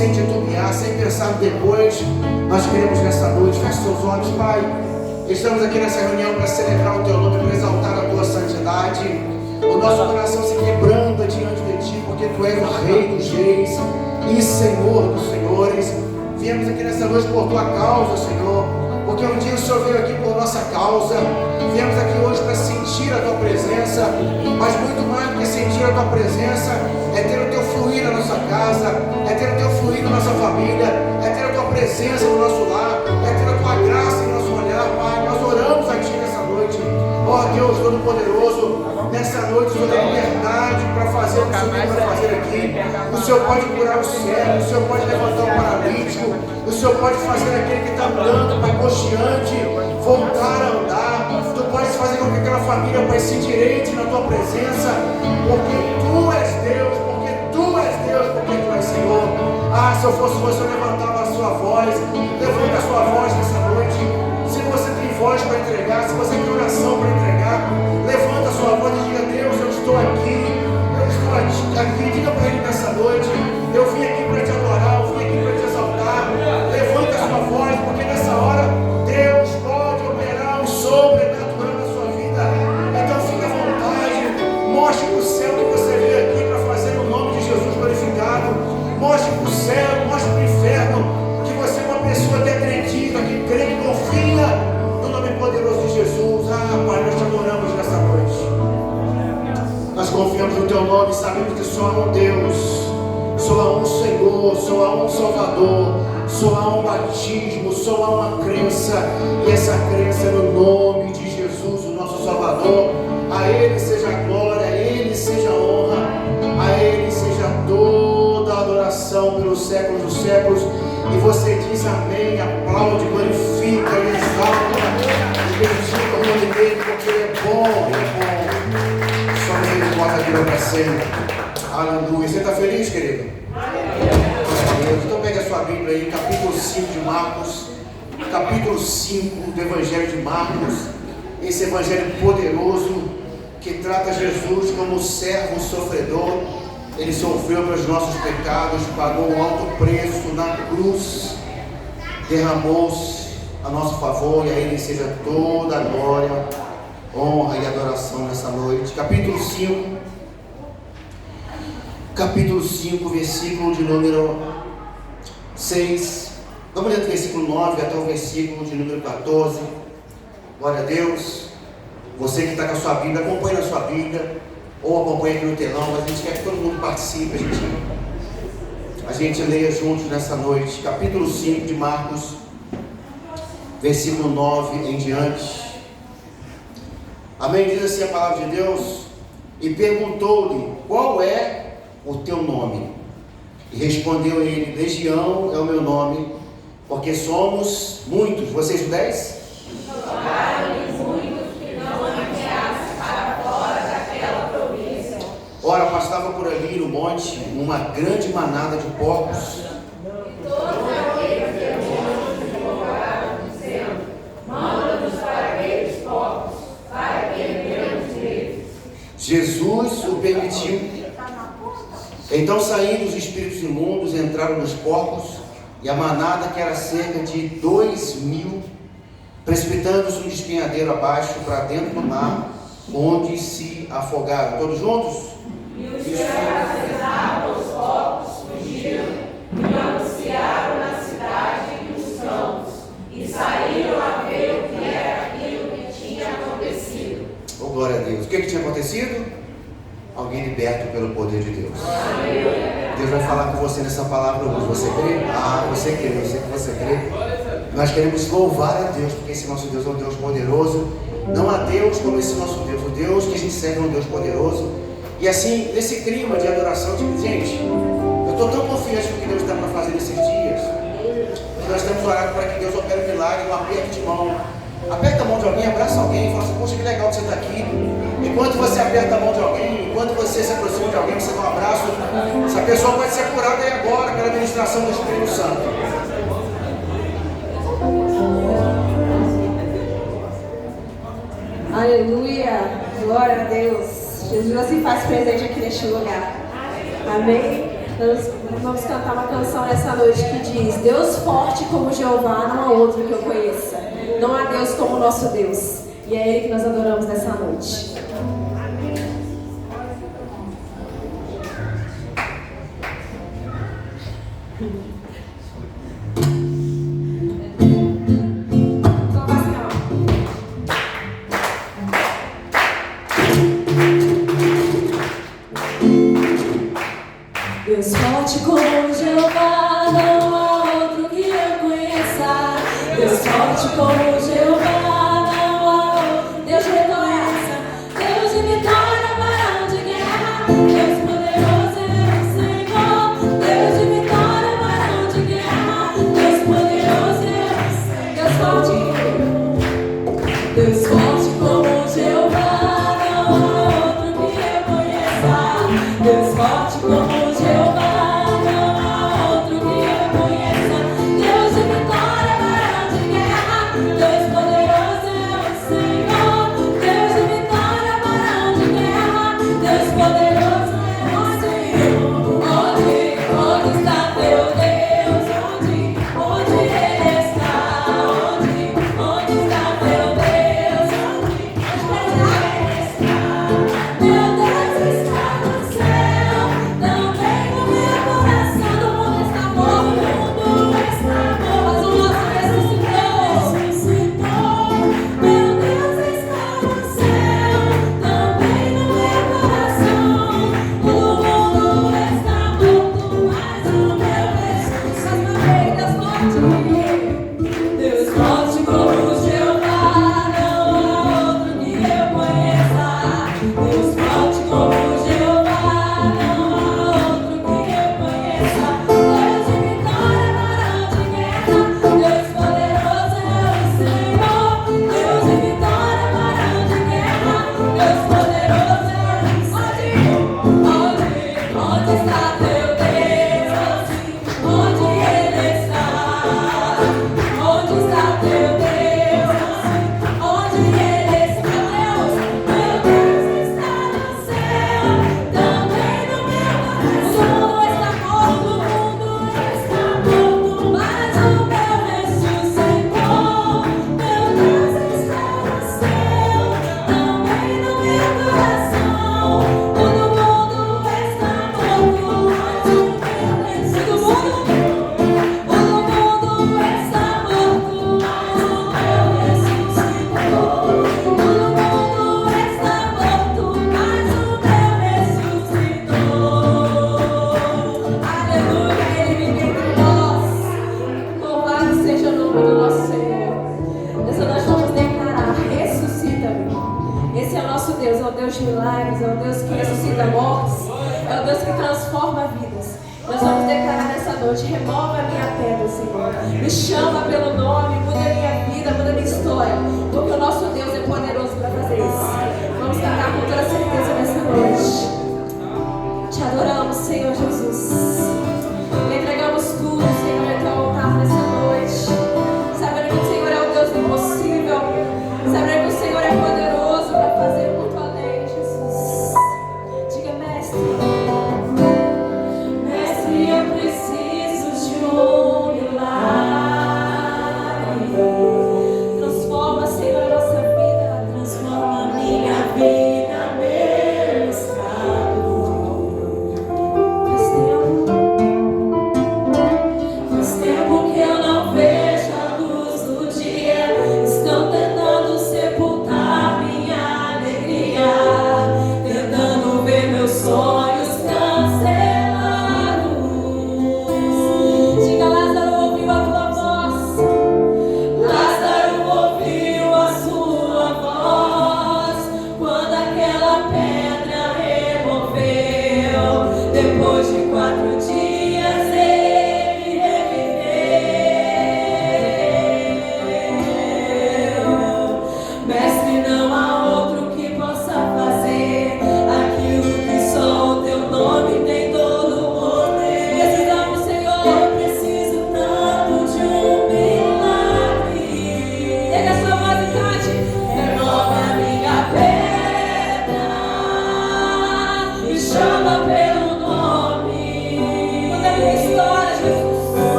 sem titubear, sem pensar depois, nós queremos nessa noite, feche seus olhos, Pai. Estamos aqui nessa reunião para celebrar o Teu nome, para exaltar a Tua santidade. O nosso coração se quebranta diante de Ti, porque Tu és o Rei dos Reis e Senhor dos Senhores. Viemos aqui nessa noite por Tua causa, Senhor, porque um dia o Senhor veio aqui por nossa causa. Viemos aqui hoje para sentir a Tua presença, mas muito mais do que sentir a Tua presença, é ter o Teu fluir na nossa casa, é ter o Teu fluir na nossa família, é ter a Tua presença no nosso lar, é ter a Tua graça em nosso olhar, Pai. Nós oramos a Ti nessa noite, ó Deus Todo-Poderoso. Nessa noite o Senhor tem liberdade para fazer o que o Senhor tem para fazer aqui. O Senhor pode curar o cego, o Senhor pode levantar o paralítico, o Senhor pode fazer aquele que está andando, Pai, coxeante, voltar a andar. Tu podes fazer com que aquela família, Pai, se endireite na Tua presença, porque Tu és Deus, porque Tu és Deus, porque Tu és Senhor. Ah, se eu fosse você, eu levantava a sua voz, levanta a sua voz nessa noite. Se você tem voz para entregar, se você tem oração para entregar, levanta a sua voz e diga: Deus, eu estou aqui, diga para Ele nessa noite: eu vim aqui para Te adorar, eu vim aqui para Te exaltar. Levanta a sua voz, porque nessa hora Deus pode operar um sobrenatural na sua vida. Então fique à vontade, mostre para o céu que você veio aqui para fazer o nome de Jesus glorificado. Mostre para o céu, mostre para o inferno que você é uma pessoa que acredita, que crê, que confia no nome poderoso de Jesus. Ah, Pai, nós Te adoramos nessa noite. Nós confiamos no Teu nome, sabemos que só há um Deus, só há um Senhor, só há um Salvador, só há um batismo, só há uma crença, e essa crença é no nome de Jesus, o nosso Salvador. A Ele seja a glória, a Ele seja a honra, a Ele seja toda a adoração pelos séculos dos séculos. E você diz amém, aplaude, glorifica, exalta, e bendiga o nome dele, porque Ele é bom, Ele é bom. Só Ele pode a vida para sempre. Aleluia. Você está feliz, querido? Amém. Então pega a sua Bíblia aí, capítulo 5 de Marcos, capítulo 5 do Evangelho de Marcos, esse Evangelho poderoso que trata Jesus como servo sofredor. Ele sofreu pelos nossos pecados, pagou um alto preço na cruz, derramou-se a nosso favor, e a Ele seja toda a glória, honra e adoração nessa noite. Capítulo 5, versículo de número 6. Vamos ler do versículo 9 até o versículo de número 14. Glória a Deus. Você que está com a sua Bíblia, acompanhe na sua Bíblia, ou acompanhe aqui no telão, mas a gente quer que todo mundo participe, a gente leia juntos nessa noite. Capítulo 5 de Marcos, versículo 9 em diante. Amém? Diz assim a palavra de Deus: e perguntou-lhe: qual é o teu nome? E respondeu ele: Legião é o meu nome, porque somos muitos. Vocês 10? Ora, passava por ali no monte uma grande manada de porcos. Jesus o permitiu. Então, saindo os espíritos imundos, entraram nos porcos, e a manada, que era cerca de 2.000, precipitando-se um despenhadeiro abaixo para dentro do mar, onde se afogaram. Todos juntos? E os que apresentavam os porcos fugiram e anunciaram na cidade e nos campos, e saíram a ver o que era aquilo que tinha acontecido. Oh, glória a Deus. O que tinha acontecido? Alguém liberto pelo poder de Deus. Amém. Deus vai falar com você nessa palavra hoje. Você crê? Ah, você crê, eu sei que você crê. Nós queremos louvar a Deus, porque esse nosso Deus é um Deus poderoso. Não há Deus como esse nosso Deus. O Deus que a gente segue é um Deus poderoso. E assim, nesse clima de adoração, gente, eu estou tão confiante no que Deus está para fazer nesses dias. Nós temos orado para que Deus opere um milagre, um aperto de mão. Aperta a mão de alguém, abraça alguém e fala assim: poxa, que legal que você está aqui. Enquanto você aperta a mão de alguém, enquanto você se aproxima de alguém, você dá um abraço, essa pessoa pode ser curada aí agora pela administração do Espírito Santo. Aleluia, glória a Deus. Jesus se faz presente aqui neste lugar. Amém? Nós vamos cantar uma canção nessa noite que diz: Deus forte como Jeová, não há outro que eu conheça. Não há Deus como o nosso Deus. E é Ele que nós adoramos nessa noite. Deus forte como Jeová, não há outro que eu conheça. Deus forte como Jeová, não há outro. Deus reconheça. Deus de vitória, varão de guerra. Deus poderoso é o Senhor. Deus de vitória, varão de guerra. Deus poderoso é o Senhor. Deus forte. Deus forte como Jeová, não há outro que eu conheça. Deus forte como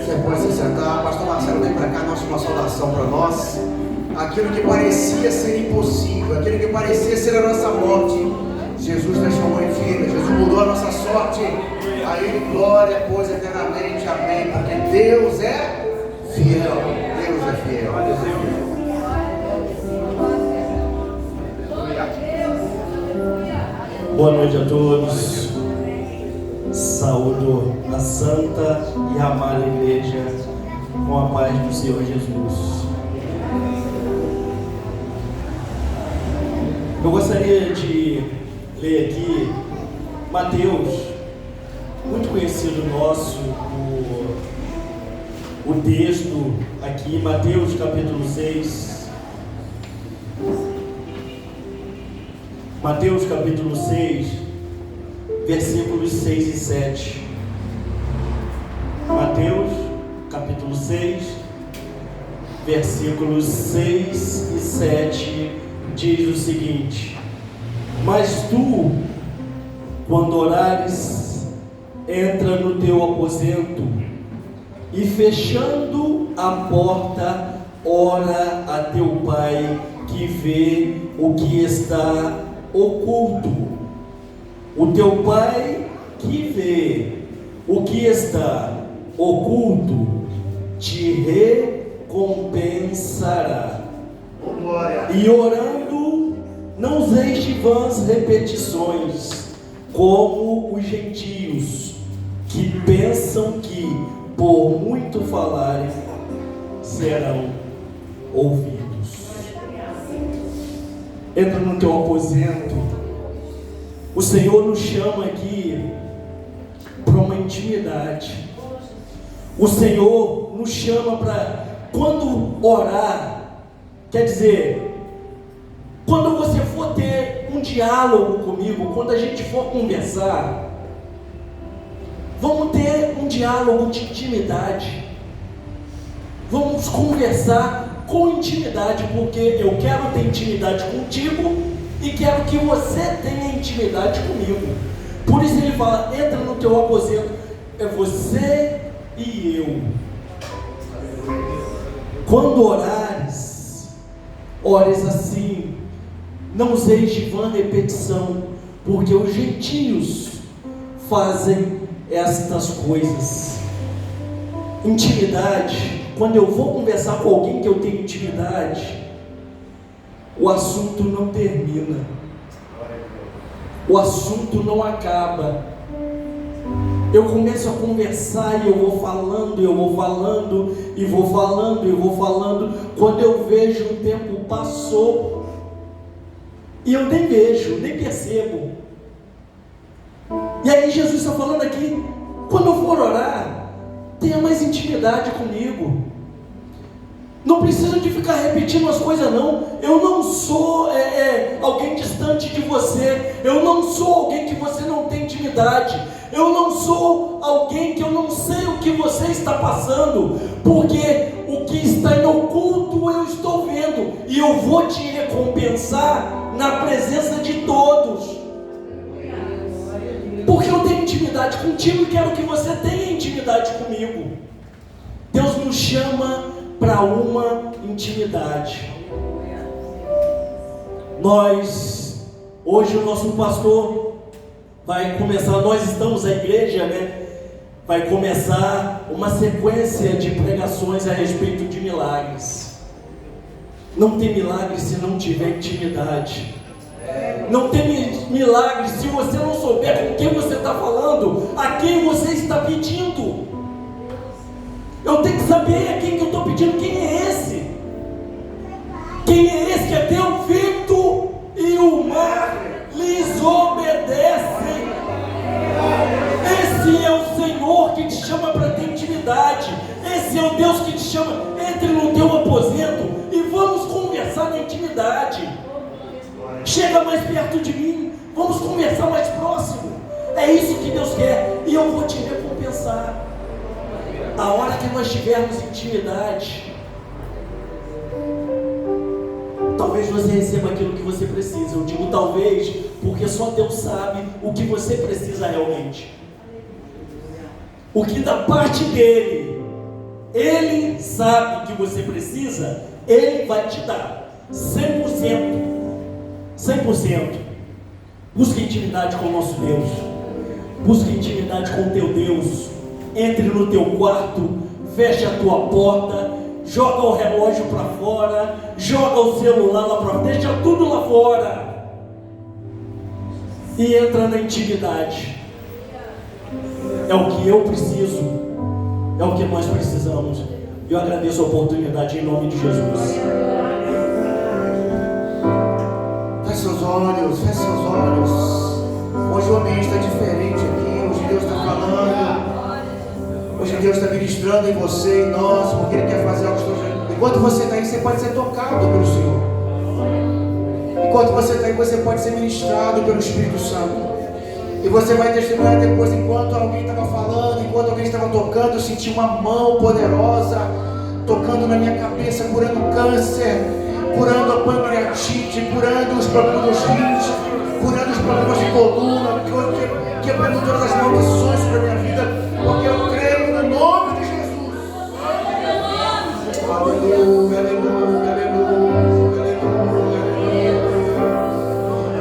Você pode se sentar. Pastor Marcelo, vem para cá, nossa uma saudação para nós. Aquilo que parecia ser impossível, aquilo que parecia ser a nossa morte, Jesus transformou em vida, Jesus mudou a nossa sorte. A Ele glória, pois eternamente, amém. Porque Deus é fiel, Deus é fiel. Boa noite a todos. Saúdo a santa e amada igreja com a paz do Senhor Jesus. Eu gostaria de ler aqui Mateus, muito conhecido nosso, o texto aqui, Mateus capítulo 6. Mateus capítulo 6, versículos 6 e 7. Mateus capítulo 6, versículos 6 e 7 diz o seguinte: Mas tu, quando orares, entra no teu aposento e fechando a porta, ora a teu Pai que vê o que está oculto. O teu Pai que vê o que está oculto te recompensará. E orando, não useis de vãs repetições, como os gentios, que pensam que, por muito falarem, serão ouvidos. Entra no teu aposento. O Senhor nos chama aqui para uma intimidade. O Senhor nos chama para, quando orar, quer dizer, quando você for ter um diálogo comigo, quando a gente for conversar, vamos ter um diálogo de intimidade. Vamos conversar com intimidade, porque eu quero ter intimidade contigo e quero que você tenha intimidade comigo. Por isso ele fala: entra no teu aposento. É você e eu. Quando orares, ores assim, não useis de vã repetição, porque os gentios fazem estas coisas. Intimidade. Quando eu vou conversar com alguém que eu tenho intimidade, o assunto não termina, o assunto não acaba. Eu começo a conversar e eu vou falando, eu vou falando, e vou falando, e vou falando. Quando eu vejo, o tempo passou e eu nem vejo, nem percebo. E aí Jesus está falando aqui: quando eu for orar, tenha mais intimidade comigo. Não precisa de ficar repetindo as coisas não. Eu não sou alguém distante de você. Eu não sou alguém que você não tem intimidade. Eu não sou alguém que eu não sei o que você está passando, porque o que está em oculto eu estou vendo, e eu vou te recompensar na presença de todos, porque eu tenho intimidade contigo e quero que você tenha intimidade comigo. Deus nos chama para uma intimidade. Hoje o nosso pastor vai começar, nós estamos a igreja, vai começar uma sequência de pregações a respeito de milagres. Não tem milagre se não tiver intimidade. Não tem milagre se você não souber com quem você está falando, a quem você está pedindo. Eu tenho que saber a quem que eu estou pedindo. Quem é esse? Quem é esse que é teu vento e o mar lhes obedece? Esse é o Senhor que te chama para ter intimidade. Esse é o Deus que te chama. Entre no teu aposento e vamos conversar na intimidade. Chega mais perto de mim, vamos conversar mais próximo. É isso que Deus quer, e eu vou te recompensar. A hora que nós tivermos intimidade, talvez você receba aquilo que você precisa. Eu digo talvez, porque só Deus sabe o que você precisa realmente. O que da parte dele Ele sabe que você precisa, Ele vai te dar 100%. 100%. Busque intimidade com o nosso Deus. Busque intimidade com o teu Deus. Entre no teu quarto, feche a tua porta, joga o relógio para fora, joga o celular lá para fora, deixa tudo lá fora e entra na intimidade. É o que eu preciso, é o que nós precisamos. Eu agradeço a oportunidade em nome de Jesus. Feche seus olhos, feche seus olhos. Hoje o ambiente está diferente aqui, hoje Deus está falando. Hoje Deus está ministrando em você, em nós, porque Ele quer fazer algo extraordinário. Enquanto você está aí, você pode ser tocado pelo Senhor. Enquanto você está aí, você pode ser ministrado pelo Espírito Santo. E você vai testemunhar depois, enquanto alguém estava falando, enquanto alguém estava tocando, eu senti uma mão poderosa tocando na minha cabeça, curando câncer, curando a pancreatite, curando os problemas dos rins, curando os problemas de coluna, quebrando todas as maldições sobre a minha vida, porque eu creio no nome de Jesus. Aleluia, aleluia, aleluia, aleluia.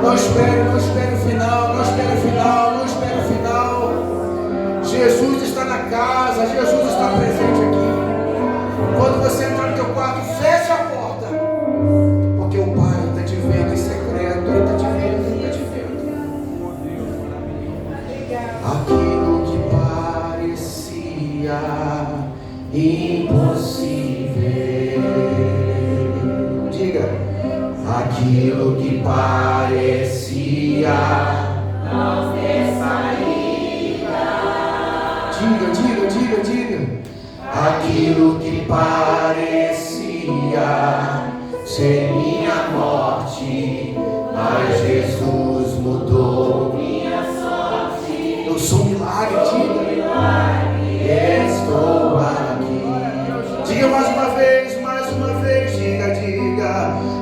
Não espere o final, não espere o final, não espere o final. Jesus está na casa, Jesus está presente aqui. Quando você entrar no teu quarto, feche a porta, porque o Pai está te vendo em secreto, Ele está te vendo, Ele está te vendo. Aquilo que parecia impossível, diga, aquilo que parecia não ter saída, diga, aquilo que parecia ser minha morte, mas Jesus mudou minha sorte. Eu sou um milagre, diga. Estou aqui. Diga mais uma vez, diga.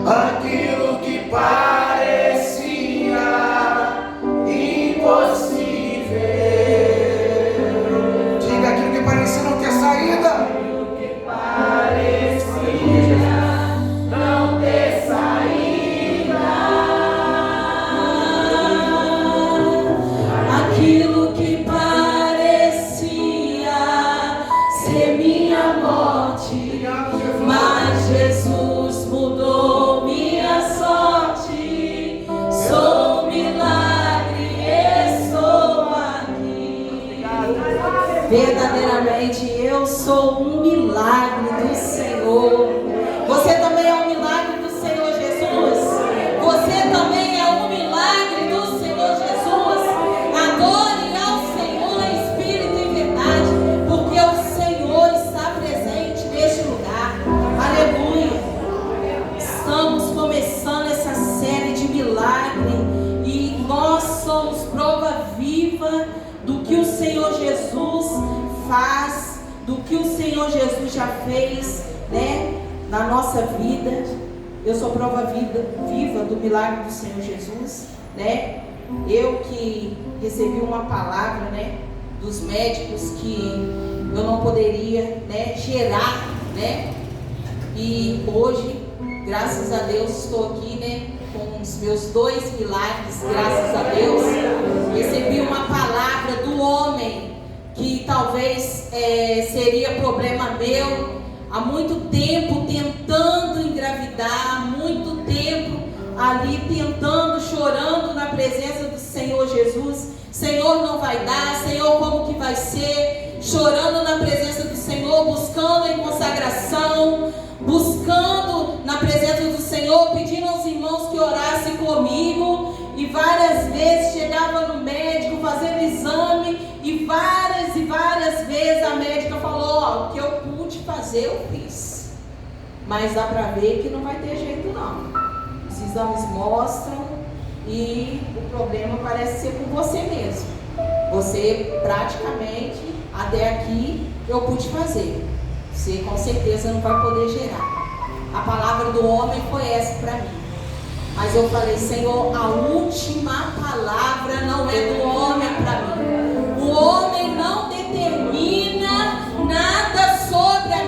Aquilo que parecia impossível. Diga aquilo que parecia não ter saída. Aquilo que parecia ser minha morte, mas Jesus mudou minha sorte. Sou um milagre, estou aqui. Verdadeiramente eu sou um milagre do Senhor. Você também é um milagre do Senhor Jesus. Você também é um milagre do Senhor Jesus. Adore ao Senhor em espírito e verdade, porque o Senhor está presente neste lugar. Aleluia. Estamos começando essa série de milagre e nós somos prova viva do que o Senhor Jesus faz, do que o Senhor Jesus já fez, né, na nossa vida. Eu sou prova viva do milagre do Senhor Jesus, né? Eu que recebi uma palavra, né, dos médicos que eu não poderia, né, gerar, né? E hoje, graças a Deus, estou aqui, né, com os meus 2 milagres, graças a Deus. Recebi uma palavra do homem que talvez seria problema meu. Há muito tempo tentando engravidar, há muito tempo ali tentando, chorando na presença do Senhor Jesus. Senhor, não vai dar, Senhor, como que vai ser? Chorando na presença do Senhor, buscando em consagração, buscando na presença do Senhor, pedindo aos irmãos que orassem comigo. E várias vezes chegava no médico fazendo exame, e várias vezes a médica falou: ó, o que eu pude fazer eu fiz, mas dá pra ver que não vai ter jeito não. Os exames mostram e o problema parece ser com você mesmo. Você praticamente, até aqui eu pude fazer, você com certeza não vai poder gerar. A palavra do homem foi essa para mim. Mas eu falei: Senhor, a última palavra não é do homem para mim. O homem não determina nada sobre a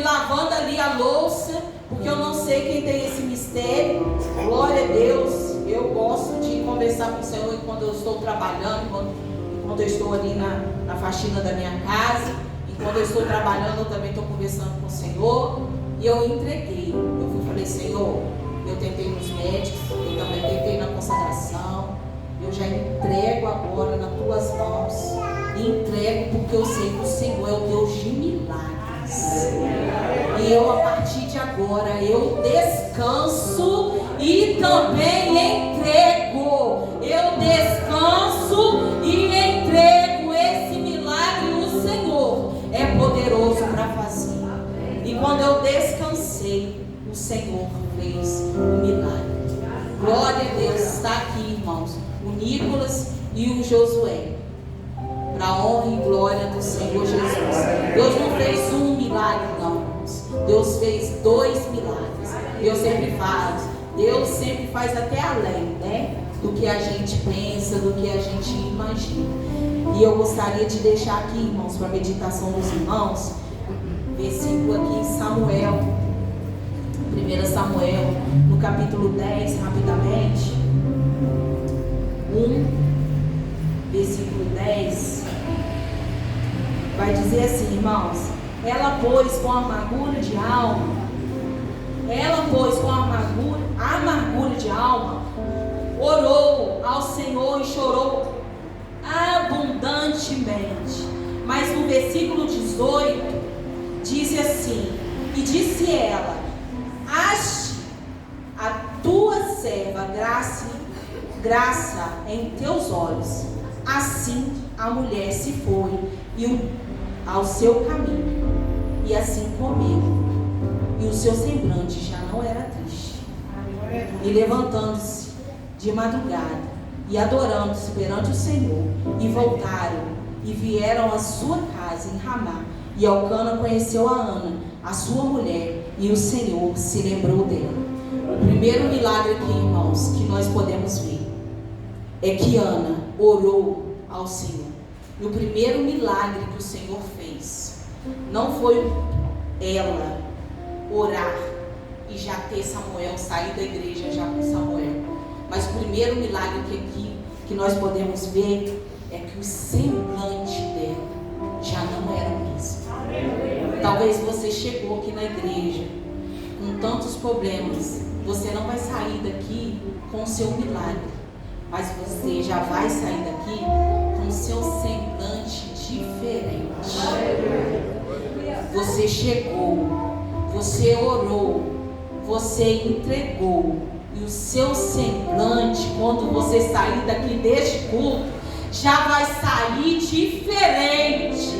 lavando ali a louça, porque eu não sei quem tem esse mistério. Glória a Deus. Eu gosto de conversar com o Senhor quando eu estou trabalhando, quando eu estou ali na faxina da minha casa. E quando eu estou trabalhando, eu também estou conversando com o Senhor. E eu entreguei. Eu falei, Senhor, eu tentei nos médicos, eu também tentei na consagração. Eu já entrego agora nas tuas mãos. E entrego porque eu sei que o Senhor é o Deus de milagres. E eu, a partir de agora, eu descanso e também entrego. Eu descanso e entrego esse milagre. O Senhor é poderoso para fazer. E quando eu descansei, o Senhor fez o milagre. Glória a Deus. Está aqui, irmãos, o Nicolas e o Josué, para a honra e glória do Senhor Jesus. Deus não fez um milagre, não, irmãos. Deus fez 2 milagres. Eu sempre falo, Deus sempre faz até além, né, do que a gente pensa, do que a gente imagina. E eu gostaria de deixar aqui, irmãos, para a meditação dos irmãos, versículo aqui em Samuel, 1 Samuel, no capítulo 10, rapidamente. 1, versículo 10, vai dizer assim, irmãos: ela, pois, com amargura de alma, de alma, orou ao Senhor e chorou abundantemente. Mas no versículo 18, diz assim: e disse ela: ache a tua serva graça em teus olhos. Assim a mulher se foi ao seu caminho, e assim comeu, e o seu semblante já não era triste. E levantando-se de madrugada e adorando-se perante o Senhor, e voltaram e vieram à sua casa em Ramá. E Elcana conheceu a Ana, a sua mulher, e o Senhor se lembrou dela. O primeiro milagre aqui, irmãos, que nós podemos ver é que Ana orou ao Senhor. E o primeiro milagre que o Senhor fez não foi ela orar e já ter Samuel, sair da igreja já com Samuel. Mas o primeiro milagre que nós podemos ver é que o semblante dela já não era o mesmo. Talvez você chegou aqui na igreja com tantos problemas, você não vai sair daqui com o seu milagre, mas você já vai sair daqui com o seu semblante diferente. Você chegou, você orou, você entregou, e o seu semblante, quando você sair daqui deste culto, já vai sair diferente.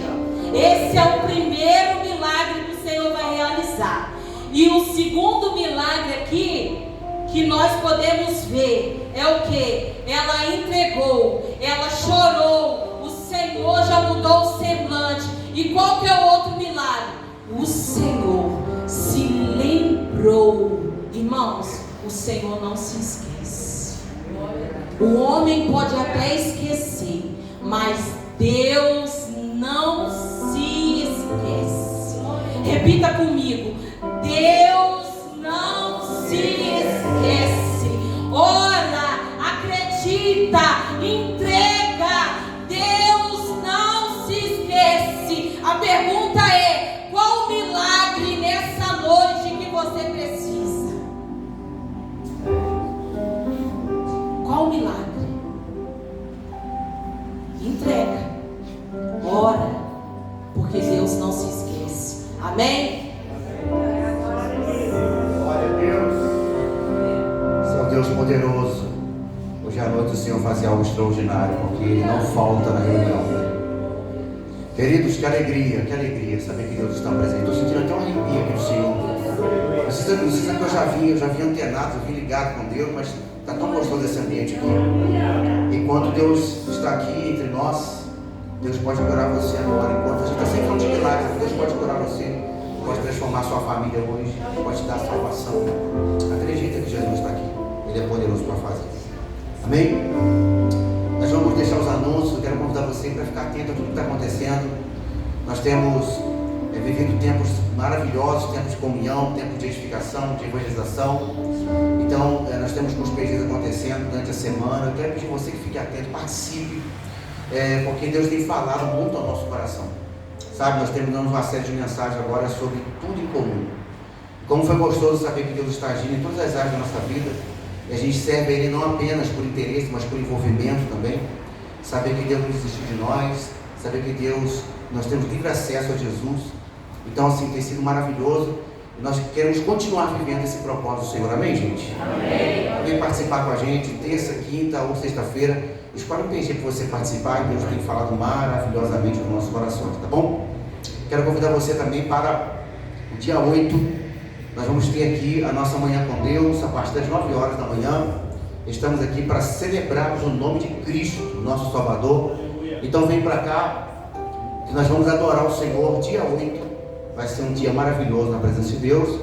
Esse é o primeiro milagre que o Senhor vai realizar. E o segundo milagre aqui que nós podemos ver é o que? Ela entregou, ela chorou, o Senhor já mudou o semblante. E qual que é o outro milagre? O Senhor se lembrou. Irmãos, o Senhor não se esquece. O homem pode até esquecer, mas Deus não se esquece. Repita comigo: Deus não se esquece. Ora, acredita, entrega. Deus não se esquece. A pergunta é: qual milagre nessa noite que você precisa? Qual milagre? Entrega, ora, porque Deus não se esquece. Amém? Glória a Deus. Senhor Deus poderoso, hoje à noite o Senhor fazia algo extraordinário, porque Ele não falta na reunião. Queridos, que alegria saber que Deus está presente. Estou sentindo até um arrepio aqui do Senhor. Não sei se eu já vi antenado, eu vi ligado com Deus, mas está tão gostoso esse ambiente aqui. Enquanto Deus está aqui entre nós, Deus pode curar você agora. Enquanto a gente está sempre falando de milagres, Deus pode curar você, pode transformar sua família hoje, pode te dar salvação. Acredita que Jesus está aqui, Ele é poderoso para fazer. Amém? Nós vamos deixar os anúncios. Eu quero convidar você para ficar atento a tudo que está acontecendo. Nós temos vivido tempos maravilhosos, tempos de comunhão, tempos de edificação, de evangelização. Então, nós temos cursos perdidos acontecendo durante a semana. Eu quero pedir você que fique atento, participe, porque Deus tem falado muito ao nosso coração. Sabe, nós terminamos uma série de mensagens agora sobre tudo em comum. Como foi gostoso saber que Deus está agindo em todas as áreas da nossa vida. E a gente serve a Ele não apenas por interesse, mas por envolvimento também. Saber que Deus não desistiu de nós, saber que nós temos livre acesso a Jesus. Então, assim, tem sido maravilhoso. E nós queremos continuar vivendo esse propósito do Senhor. Amém, gente? Amém. Vem participar com a gente, terça, quinta ou sexta-feira. Escolhe um dia para você participar, e Deus tem falado maravilhosamente nos nossos corações, tá bom? Quero convidar você também para o dia 8. Nós vamos ter aqui a nossa manhã com Deus, a partir das 9 horas da manhã. Estamos aqui para celebrarmos o nome de Cristo, nosso Salvador. Então vem para cá, que nós vamos adorar o Senhor. Dia 8 vai ser um dia maravilhoso na presença de Deus.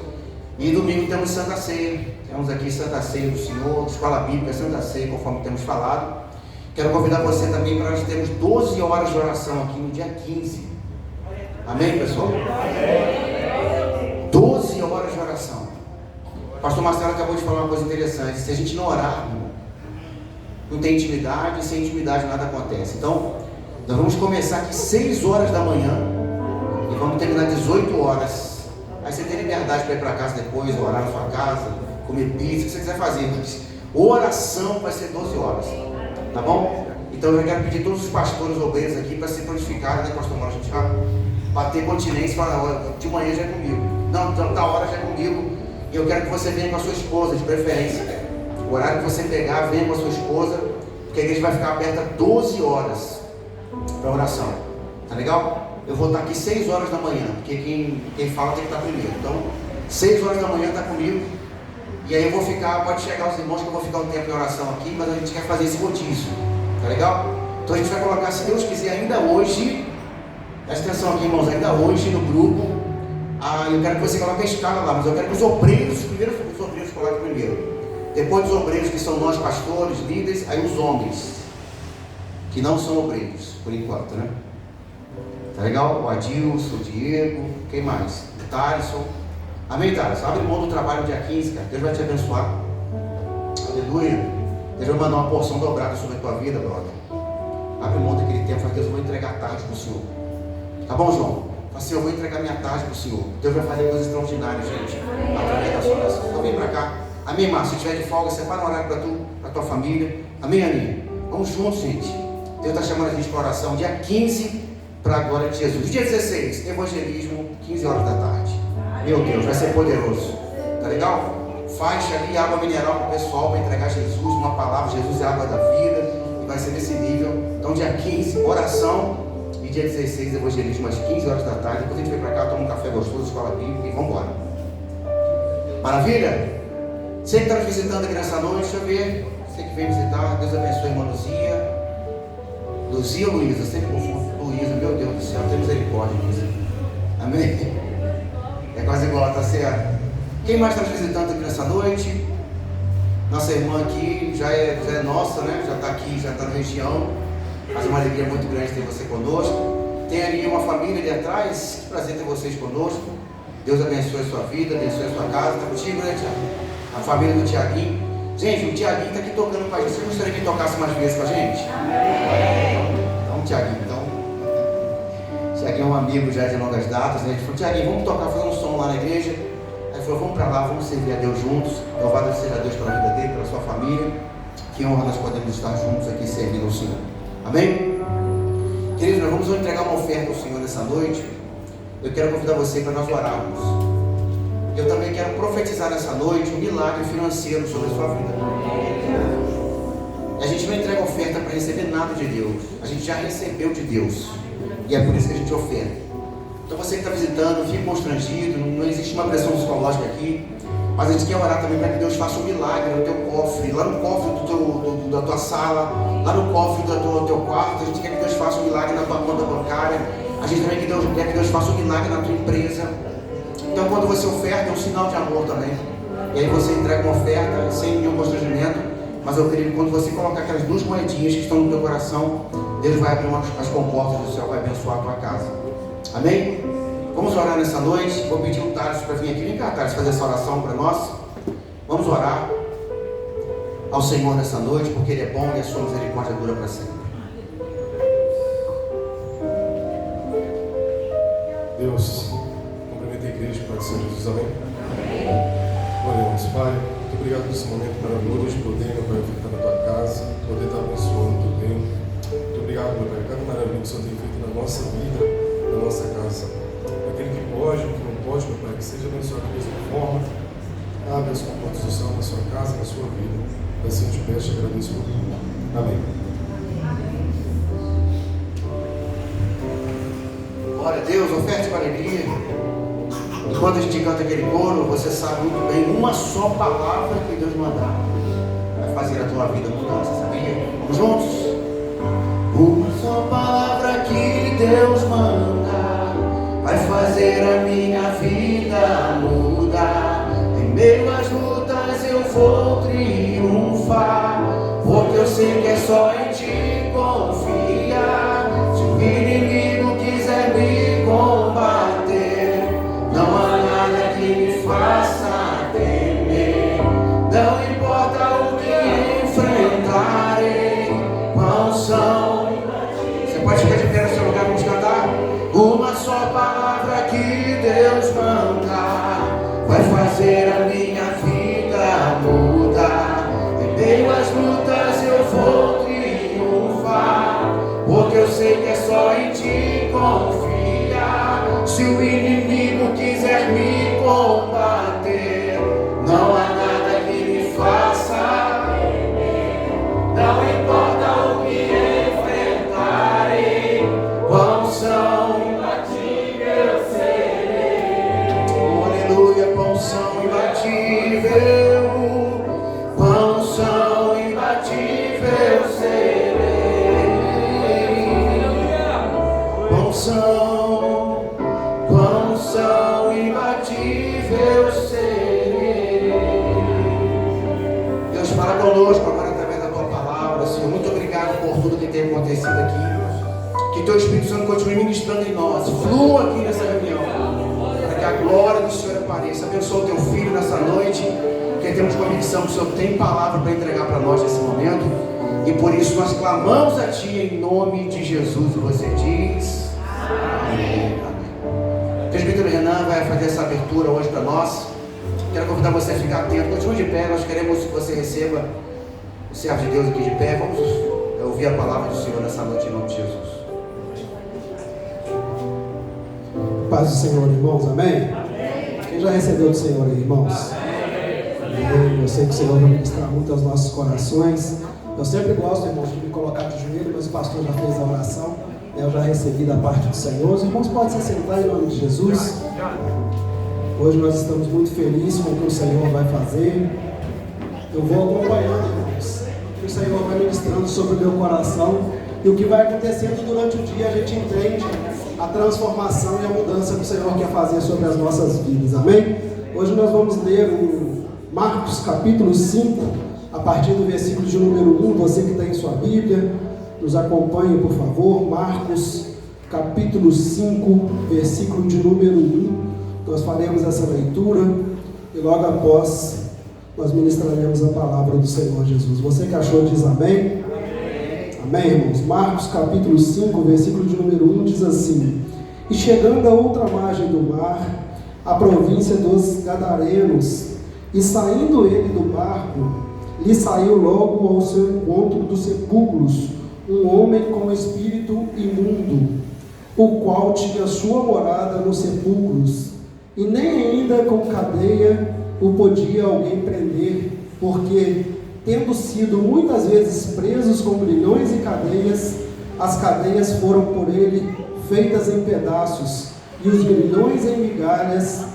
E domingo temos Santa Ceia. Temos aqui Santa Ceia do Senhor, Escola Bíblica, Santa Ceia, conforme temos falado. Quero convidar você também para nós termos 12 horas de oração aqui no dia 15. Amém, pessoal? 12 horas de oração. O pastor Marcelo acabou de falar uma coisa interessante. Se a gente não orar, não tem intimidade, e sem intimidade nada acontece. Então, nós vamos começar aqui 6 horas da manhã e vamos terminar 18 horas. Aí você tem liberdade para ir para casa depois, orar na sua casa, comer pizza, o que você quiser fazer. Mas oração vai ser 12 horas. Tá bom? Então eu quero pedir a todos os pastores obreiros aqui para se prontificarem, né, pastor Mauro? A gente vai bater continência e falar, de manhã já é comigo. Não, então da hora já é comigo. E eu quero que você venha com a sua esposa, de preferência. O horário que você pegar, venha com a sua esposa, porque a igreja vai ficar aberta 12 horas para oração. Tá legal? Eu vou estar aqui 6 horas da manhã, porque quem fala tem que estar primeiro. Então, 6 horas da manhã está comigo. E aí eu vou ficar, pode chegar os irmãos que eu vou ficar um tempo em oração aqui, mas a gente quer fazer esse rodízio. Tá legal? Então a gente vai colocar, se Deus quiser, ainda hoje, presta atenção aqui, irmãos, ainda hoje no grupo, eu quero que você coloque a escala lá, mas eu quero que os obreiros coloquem primeiro. Depois dos obreiros, que são nós pastores, líderes, aí os homens, que não são obreiros, por enquanto, né? Tá legal? O Adilson, o Diego, quem mais? O Thaleson. Amém, Thaleson? Abre mão do trabalho no dia 15, cara. Deus vai te abençoar. Aleluia. Deus vai mandar uma porção dobrada sobre a tua vida, brother. Abre mão daquele tempo, fala, Deus, eu vou entregar a tarde para o Senhor. Tá bom, João? Fala assim, eu vou entregar minha tarde para o Senhor. Deus vai fazer coisas extraordinárias, gente, através da sua oração. Então vem para cá. Amém, Márcio? Se tiver de folga, separa um horário para tu, para tua família. Amém, Aninha? Vamos juntos, gente. Deus está chamando a gente para oração. Dia 15, para a glória de Jesus. Dia 16, evangelismo, 15 horas da tarde. Meu Deus, vai ser poderoso. Tá legal? Faixa ali, água mineral para o pessoal, para entregar Jesus, uma palavra, Jesus é a água da vida, e vai ser nesse nível. Então dia 15, oração, e dia 16, evangelismo, às 15 horas da tarde. Depois a gente vem para cá, toma um café gostoso, escola bíblica, e vamos embora. Maravilha? Você que está nos visitando aqui nessa noite, deixa eu ver. Você que veio visitar, Deus abençoe a irmã Luzia ou Luísa? Sempre confundo. Luísa, meu Deus do céu, tem misericórdia, Luísa. Amém? É quase igual, tá certo? Quem mais está nos visitando aqui nessa noite? Nossa irmã aqui já é nossa, né? Já está aqui, já está na região. Mas é uma alegria muito grande ter você conosco. Tem ali uma família ali atrás. Que prazer ter vocês conosco. Deus abençoe a sua vida, abençoe a sua casa. Está contigo, né, Tiago? A família do Tiaguinho. Gente, o Tiaguinho está aqui tocando com a gente. Você gostaria que ele tocasse mais vezes com a gente? Amém. Então, Tiaguinho, Tiaguinho é um amigo já de longas datas, né? Ele falou, Tiaguinho, vamos tocar, fazer um som lá na igreja. Aí ele falou, vamos para lá, vamos servir a Deus juntos. Louvado seja Deus pela vida dele, pela sua família. Que honra nós podemos estar juntos aqui servindo ao Senhor. Amém? Queridos, nós vamos entregar uma oferta ao Senhor nessa noite. Eu quero convidar você para nós orarmos. Eu também quero profetizar nessa noite um milagre financeiro sobre a sua vida. A gente não entrega oferta para receber nada de Deus. A gente já recebeu de Deus. E é por isso que a gente oferta. Então você que está visitando, fique constrangido. Não existe uma pressão psicológica aqui. Mas a gente quer orar também para que Deus faça um milagre no teu cofre. Lá no cofre da tua sala. Lá no cofre do teu quarto. A gente quer que Deus faça um milagre na tua conta bancária. A gente também quer que Deus faça um milagre na tua empresa. Então quando você oferta, é um sinal de amor também. E aí você entrega uma oferta sem nenhum constrangimento. Mas eu creio que quando você colocar aquelas 2 moedinhas que estão no teu coração, Deus vai abrir as comportas do céu, vai abençoar a tua casa. Amém? Vamos orar nessa noite. Vou pedir o Thales para vir aqui. Vem cá, Thales, fazer essa oração para nós. Vamos orar ao Senhor nessa noite, porque Ele é bom e a sua misericórdia dura para sempre. Deus, cumprimenta a igreja, Pai do Senhor Jesus, amém? Glória a Deus, Pai. Muito obrigado por esse momento maravilhoso de poder, meu Pai, ficar na tua casa, poder estar abençoando o teu tempo. Muito obrigado, meu Pai, cada maravilha que o Senhor tem feito na nossa vida, na nossa casa. Aquele que pode, o que não pode, meu Pai, que seja abençoado da mesma forma. Abre as comportas do céu na sua casa, na sua vida. Assim eu te peço e agradeço por tudo. Amém. Glória a Deus, oferte com alegria. Enquanto a gente canta aquele coro, você sabe muito bem, uma só palavra que Deus mandar vai fazer a tua vida mudar, você sabia? Vamos juntos? Uma só palavra que Deus manda vai fazer a minha vida mudar. Em meio às lutas eu vou triunfar, porque eu sei que é só em ti confiar. Se o inimigo quiser me combater, não há nada que me faça temer. Não importa o que enfrentarei, qual são. Você pode ficar de pé no seu lugar, vamos cantar? Uma só palavra que Deus manda vai fazer a minha vida mudar. Em meio às lutas eu vou triunfar, porque eu sei que é só em ti confiar. Se o inimigo quiser me combater, não há nada que me faça temer. Não importa o que enfrentarei, quão são imbatível serei. Oh, aleluia, quão são imbatível, quão são imbatível serei. Quão são imbatível serei. Deus, fala conosco agora através da tua palavra, Senhor. Muito obrigado por tudo que tem acontecido aqui. Que teu Espírito Santo continue ministrando em nós, flua aqui nessa reunião, para que a glória do Senhor apareça. Abençoa o teu filho nessa noite, que temos convicção que o Senhor tem palavra para entregar para nós nesse momento, e por isso nós clamamos a ti em nome de Jesus. E você diz amém. Amém. O presbítero Renan vai fazer essa abertura hoje para nós. Quero convidar você a ficar atento. Continue de pé, nós queremos que você receba o servo de Deus aqui de pé. Vamos ouvir a palavra do Senhor nessa noite em nome de Jesus. Paz do Senhor, irmãos, amém? Amém. Quem já recebeu do Senhor aí, irmãos? Amém. Eu sei que o Senhor vai ministrar muito aos nossos corações. Eu sempre gosto, irmãos, de me colocar de joelho, mas o pastor já fez a oração. Eu já recebi da parte do Senhor. Os irmãos podem se sentar em nome de Jesus. Hoje nós estamos muito felizes com o que o Senhor vai fazer. Eu vou acompanhando, irmãos, o que o Senhor vai ministrando sobre o meu coração. E o que vai acontecendo durante o dia, a gente entende a transformação e a mudança que o Senhor quer fazer sobre as nossas vidas, amém? Hoje nós vamos ler o Marcos capítulo 5, a partir do versículo de número 1, você que está em sua Bíblia, nos acompanhe por favor. Marcos capítulo 5, versículo de número 1, nós faremos essa leitura e logo após nós ministraremos a palavra do Senhor Jesus. Você que achou diz amém? Amém, irmãos? Marcos capítulo 5, versículo de número 1 diz assim: E chegando a outra margem do mar, a província dos Gadarenos, e saindo ele do barco, lhe saiu logo ao seu encontro dos sepulcros um homem com espírito imundo, o qual tinha sua morada nos sepulcros, e nem ainda com cadeia o podia alguém prender, porque tendo sido muitas vezes presos com grilhões e cadeias, as cadeias foram por ele feitas em pedaços, e os grilhões em migalhas,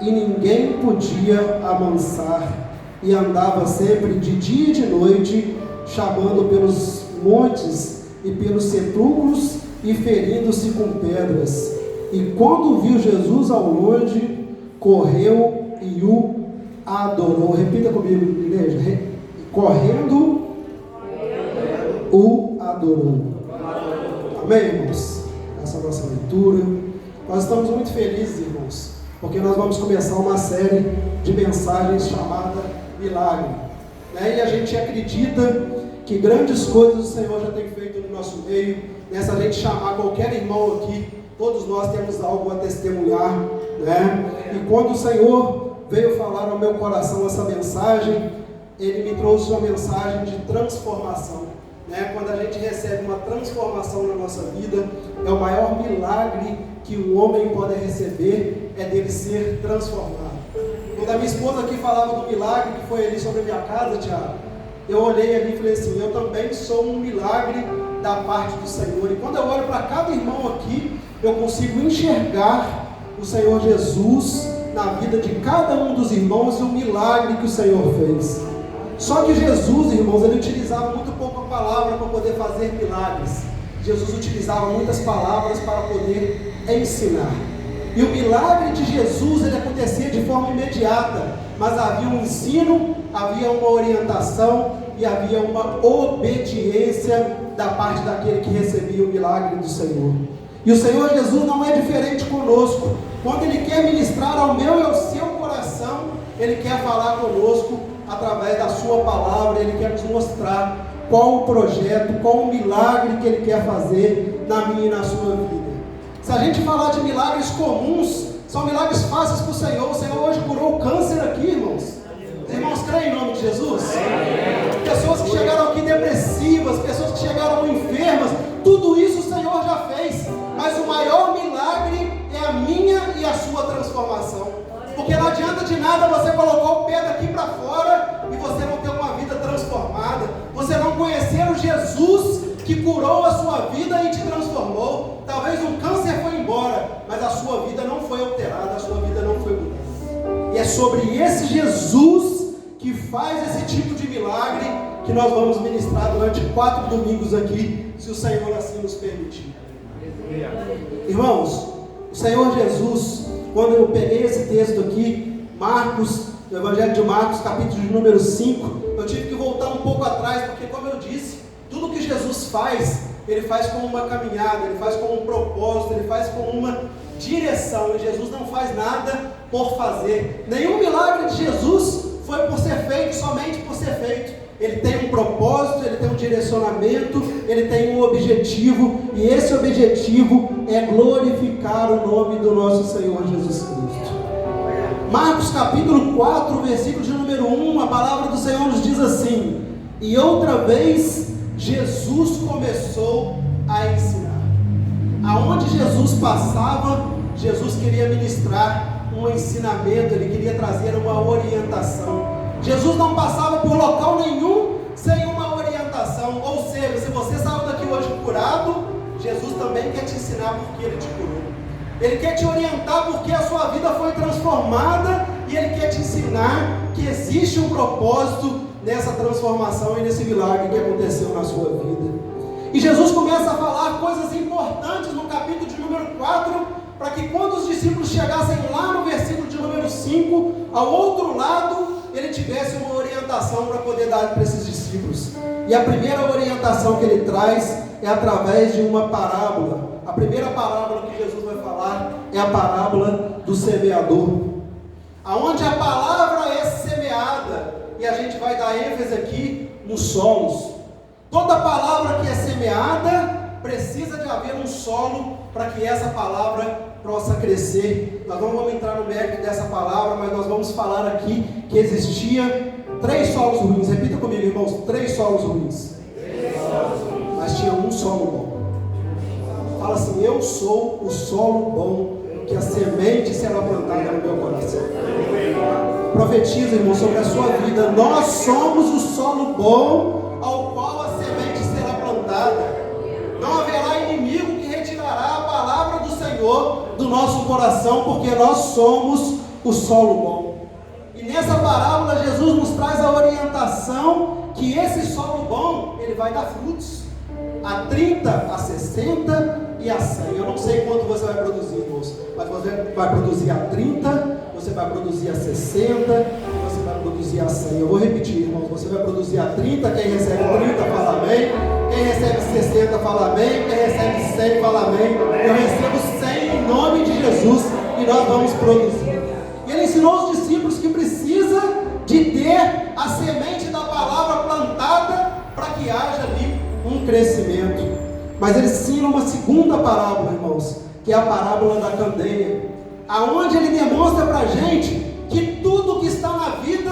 e ninguém podia amansar, e andava sempre de dia e de noite, chamando pelos montes e pelos sepulcros, e ferindo-se com pedras. E quando viu Jesus ao longe, correu e o adorou. Repita comigo, igreja. Correndo, o adorou. Amém, irmãos? Essa é a nossa leitura. Nós estamos muito felizes, irmãos, porque nós vamos começar uma série de mensagens chamada Milagre. E a gente acredita que grandes coisas o Senhor já tem feito no nosso meio. Nessa gente chamar qualquer irmão aqui, todos nós temos algo a testemunhar, né? E quando o Senhor veio falar ao meu coração essa mensagem, Ele me trouxe uma mensagem de transformação, né? Quando a gente recebe uma transformação na nossa vida, é o maior milagre que um homem pode receber, é dele ser transformado. Quando a minha esposa aqui falava do milagre que foi ali sobre a minha casa, Tiago, eu olhei ali e falei assim, eu também sou um milagre da parte do Senhor. E quando eu olho para cada irmão aqui, eu consigo enxergar o Senhor Jesus na vida de cada um dos irmãos e o milagre que o Senhor fez. Só que Jesus, irmãos, ele utilizava muito pouco a palavra para poder fazer milagres. Jesus utilizava muitas palavras para poder ensinar. E o milagre de Jesus, ele acontecia de forma imediata, mas havia um ensino, havia uma orientação e havia uma obediência da parte daquele que recebia o milagre do Senhor. E o Senhor Jesus não é diferente conosco. Quando Ele quer ministrar ao meu e ao seu coração, Ele quer falar conosco através da sua palavra. Ele quer nos mostrar qual o projeto, qual o milagre que Ele quer fazer na minha e na sua vida. Se a gente falar de milagres comuns, são milagres fáceis para o Senhor. O Senhor hoje curou o câncer aqui, irmãos. Os irmãos creem em nome de Jesus? Pessoas que chegaram aqui depressivas, pessoas que chegaram enfermas, tudo isso o Senhor já fez. Mas o maior milagre é a minha e a sua transformação. Porque não adianta de nada você colocar o pé daqui para fora e você não ter uma vida transformada. Você não conhecer o Jesus que curou a sua vida e te transformou. Talvez um câncer foi embora, mas a sua vida não foi alterada, a sua vida não foi mudada. E é sobre esse Jesus que faz esse tipo de milagre que nós vamos ministrar durante 4 domingos aqui, se o Senhor assim nos permitir. Irmãos, o Senhor Jesus, quando eu peguei esse texto aqui, Marcos, no Evangelho de Marcos, capítulo de número 5, eu tive que voltar um pouco atrás, porque como eu disse, tudo que Jesus faz, Ele faz com uma caminhada, Ele faz com um propósito, Ele faz com uma direção, e Jesus não faz nada por fazer. Nenhum milagre de Jesus foi por ser feito, somente por ser feito. Ele tem um propósito, Ele tem um direcionamento, Ele tem um objetivo, e esse objetivo é glorificar o nome do nosso Senhor Jesus Cristo. Marcos capítulo 4, versículo de número 1, a palavra do Senhor nos diz assim: e outra vez Jesus começou a ensinar. Aonde Jesus passava, Jesus queria ministrar um ensinamento, Ele queria trazer uma orientação. Jesus não passava por local nenhum sem uma orientação. Ou seja, se você saiu daqui hoje curado, Jesus também quer te ensinar porque Ele te curou. Ele quer te orientar porque a sua vida foi transformada, e Ele quer te ensinar que existe um propósito nessa transformação e nesse milagre que aconteceu na sua vida. E Jesus começa a falar coisas importantes no capítulo de número 4, para que quando os discípulos chegassem lá no versículo de número 5, ao outro lado, Ele tivesse uma orientação para poder dar para esses discípulos. E a primeira orientação que Ele traz é através de uma parábola. A primeira parábola que Jesus vai falar é a parábola do semeador, aonde a palavra é semeada, e a gente vai dar ênfase aqui nos solos. Toda palavra que é semeada precisa de haver um solo para que essa palavra possa crescer. Nós não vamos entrar no mérito dessa palavra, mas nós vamos falar aqui que existia 3 solos ruins. Repita comigo, irmãos: 3 solos ruins. Mas tinha um solo bom. Fala assim: eu sou o solo bom, que a semente será plantada no meu coração. Profetiza, irmão, sobre a sua vida. Nós somos o solo bom ao qual a semente será plantada. Não haverá inimigo que retirará a palavra do Senhor do nosso coração, porque nós somos o solo bom. E nessa parábola Jesus nos traz a orientação que esse solo bom, ele vai dar frutos a 30, a 60 e a 100. Eu não sei quanto você vai produzir, irmãos, mas você vai produzir a 30, você vai produzir a 60 e você vai produzir a 100. Eu vou repetir, irmãos: você vai produzir a 30, quem recebe 30 fala amém, quem recebe 60 fala amém, quem recebe 100 fala amém. Eu recebo 100 em nome de Jesus. Jesus e nós vamos produzir. Ele ensinou os discípulos que precisa de ter a semente da palavra plantada para que haja ali um crescimento. Mas ele ensina uma segunda parábola, irmãos, que é a parábola da candeia, aonde ele demonstra para a gente que tudo que está na vida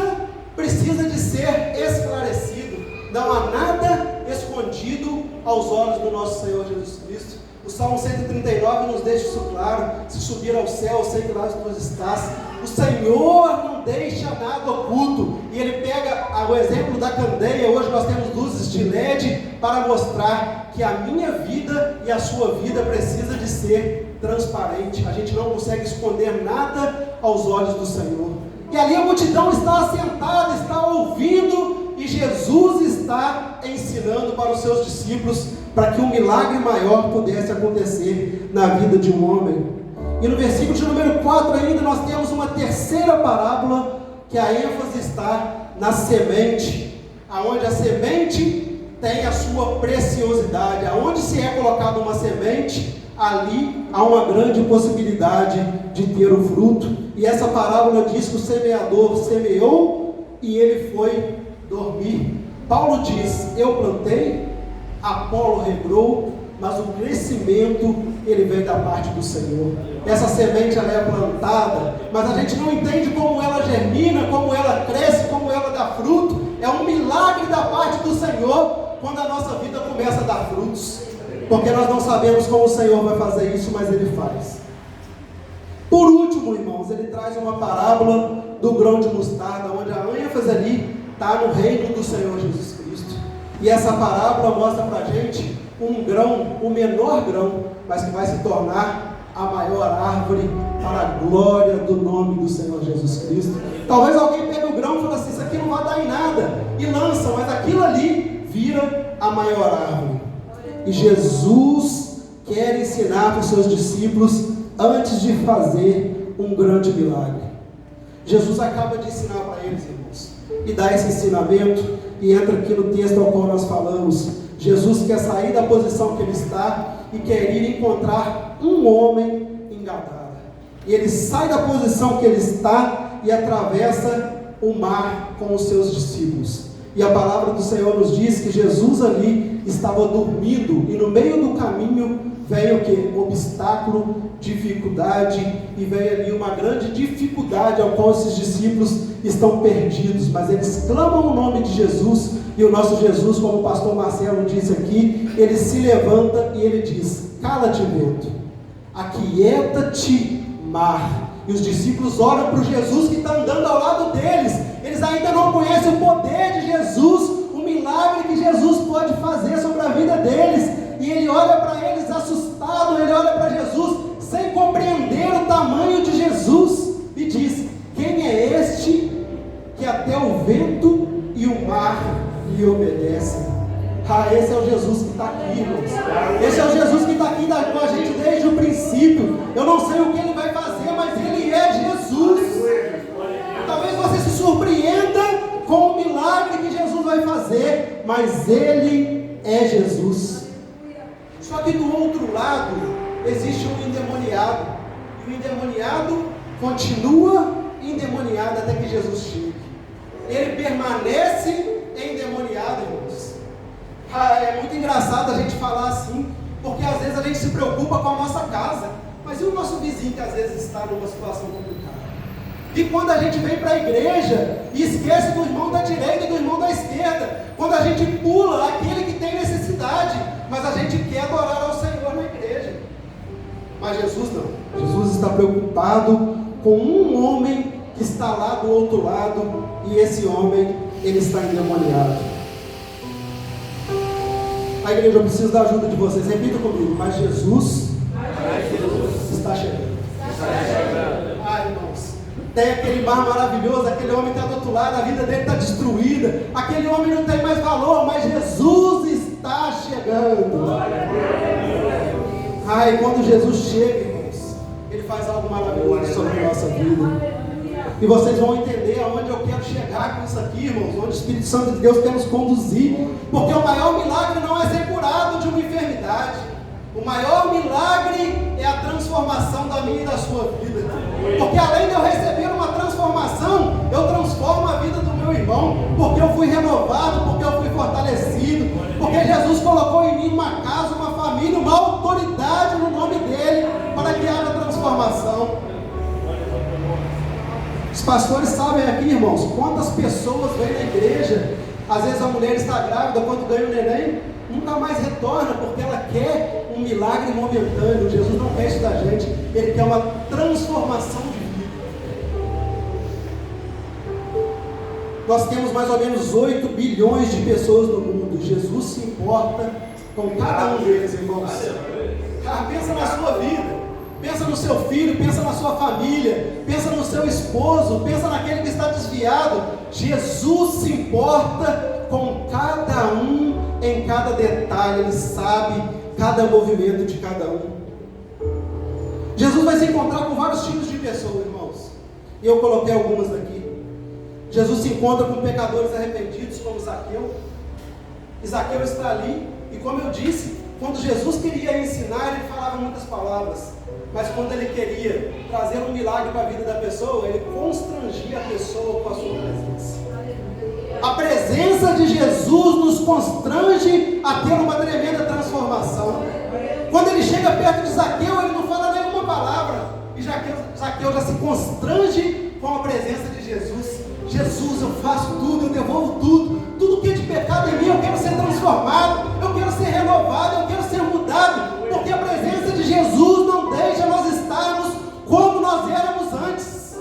precisa de ser esclarecido. Não há nada escondido aos olhos do nosso Senhor Jesus Cristo. O Salmo 139 nos deixa isso claro. Se subir ao céu, eu sei que lá tu estás. O Senhor não deixa nada oculto. E ele pega o exemplo da candeia. Hoje nós temos luzes de LED para mostrar que a minha vida e a sua vida precisa de ser transparente. A gente não consegue esconder nada aos olhos do Senhor. E ali a multidão está assentada, está ouvindo, e Jesus está ensinando para os seus discípulos para que um milagre maior pudesse acontecer na vida de um homem. E no versículo de número 4 ainda nós temos uma terceira parábola, que a ênfase está na semente, aonde a semente tem a sua preciosidade. Aonde se é colocada uma semente, ali há uma grande possibilidade de ter o fruto. E essa parábola diz que o semeador semeou e ele foi dormir. Paulo diz: eu plantei, Apolo regrou, mas o crescimento ele vem da parte do Senhor. Essa semente ela é plantada, mas a gente não entende como ela germina, como ela cresce, como ela dá fruto. É um milagre da parte do Senhor quando a nossa vida começa a dar frutos, porque nós não sabemos como o Senhor vai fazer isso, mas Ele faz. Por último, irmãos, ele traz uma parábola do grão de mostarda, onde a ênfase ali está no reino do Senhor Jesus Cristo. E essa parábola mostra para a gente um grão, o menor grão, mas que vai se tornar a maior árvore para a glória do nome do Senhor Jesus Cristo. Talvez alguém pegue o grão e fale assim: isso aqui não vai dar em nada, e lança, mas aquilo ali vira a maior árvore. E Jesus quer ensinar para os seus discípulos antes de fazer um grande milagre. Jesus acaba de ensinar para eles, irmãos, e dá esse ensinamento, e entra aqui no texto ao qual nós falamos. Jesus quer sair da posição que ele está e quer ir encontrar um homem em Gadara. E ele sai da posição que ele está e atravessa o mar com os seus discípulos. E a palavra do Senhor nos diz que Jesus ali estava dormindo, e no meio do caminho veio o que? Obstáculo, dificuldade, e veio ali uma grande dificuldade ao qual esses discípulos estão perdidos, mas eles clamam o nome de Jesus, e o nosso Jesus, como o pastor Marcelo disse aqui, ele se levanta e ele diz: cala-te, vento, aquieta-te, mar. E os discípulos olham para o Jesus que está andando ao lado deles. Eles ainda não conhecem o poder de Jesus, o milagre que Jesus pode fazer sobre a vida deles. E ele olha para eles assustado, ele olha para Jesus sem compreender o tamanho de Jesus e diz: quem é este que até o vento e o mar lhe obedecem? Ah, esse é o Jesus que está aqui, irmãos. Esse é o Jesus que está aqui com a gente desde o princípio. Eu não sei o que ele vai fazer, mas ele é Jesus. Talvez você se surpreenda com o milagre que Jesus vai fazer, mas ele é Jesus. Só que do outro lado existe um endemoniado, e o endemoniado continua endemoniado até que Jesus chegue. Ele permanece endemoniado, irmãos. É muito engraçado a gente falar assim, porque às vezes a gente se preocupa com a nossa casa, mas e o nosso vizinho que às vezes está numa situação complicada? E quando a gente vem para a igreja e esquece do irmão da direita e do irmão da esquerda, quando a gente pula aquele que tem necessidade, mas a gente quer adorar ao Senhor na igreja. Mas Jesus não. Jesus está preocupado com um homem que está lá do outro lado, e esse homem, ele está endemoniado. A igreja, eu preciso da ajuda de vocês. Repita comigo: mas Jesus está chegando. Ai, irmãos, tem aquele mar maravilhoso, aquele homem está do outro lado, a vida dele está destruída, aquele homem não tem mais valor, mas Jesus está chegando. Ai, quando Jesus chega, irmãos, ele faz algo maravilhoso sobre a nossa vida. E vocês vão entender aonde eu quero chegar com isso aqui, irmãos, onde o Espírito Santo de Deus quer nos conduzir. Porque o maior milagre não é ser curado de uma enfermidade. O maior milagre é a transformação transformação da minha e da sua vida. Porque além de eu receber uma transformação, eu transformo a vida do meu irmão, porque eu fui renovado, porque eu fui fortalecido, porque Jesus colocou em mim uma casa, uma família, uma autoridade no nome dele, para que haja transformação. Os pastores sabem aqui, irmãos, quantas pessoas vêm na igreja. Às vezes a mulher está grávida, quando ganha o neném, nunca mais retorna, porque ela quer um milagre momentâneo. Jesus não quer isso da gente, Ele quer uma transformação de vida. Nós temos mais ou menos 8 bilhões de pessoas no mundo. Jesus se importa com cada um deles, irmãos. Pensa na sua vida, pensa no seu filho, pensa na sua família, pensa no seu esposo, pensa naquele que está desviado. Jesus se importa com cada um em cada detalhe, Ele sabe cada movimento de cada um. Jesus vai se encontrar com vários tipos de pessoas, irmãos. E eu coloquei algumas aqui. Jesus se encontra com pecadores arrependidos, como Zaqueu. E Zaqueu está ali, e como eu disse, quando Jesus queria ensinar, ele falava muitas palavras. Mas quando ele queria trazer um milagre para a vida da pessoa, ele constrangia a pessoa com a sua presença. A presença de Jesus nos constrange a ter uma tremenda transformação. Quando ele chega perto de Zaqueu, ele não fala nenhuma palavra, e Zaqueu já se constrange com a presença de Jesus. Jesus, eu faço tudo, eu devolvo tudo. Tudo que é de pecado em mim, eu quero ser transformado, eu quero ser renovado, eu quero ser mudado, porque a presença de Jesus não deixa nós estarmos como nós éramos antes.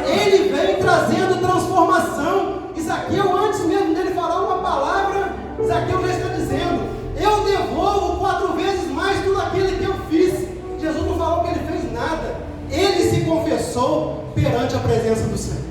Ele vem trazendo transformação. E Zaqueu, antes mesmo dele falar uma palavra, Zaqueu já está dizendo: eu devolvo 4 vezes mais tudo aquilo que eu fiz. Jesus não falou que ele fez nada, ele se confessou perante a presença do Senhor.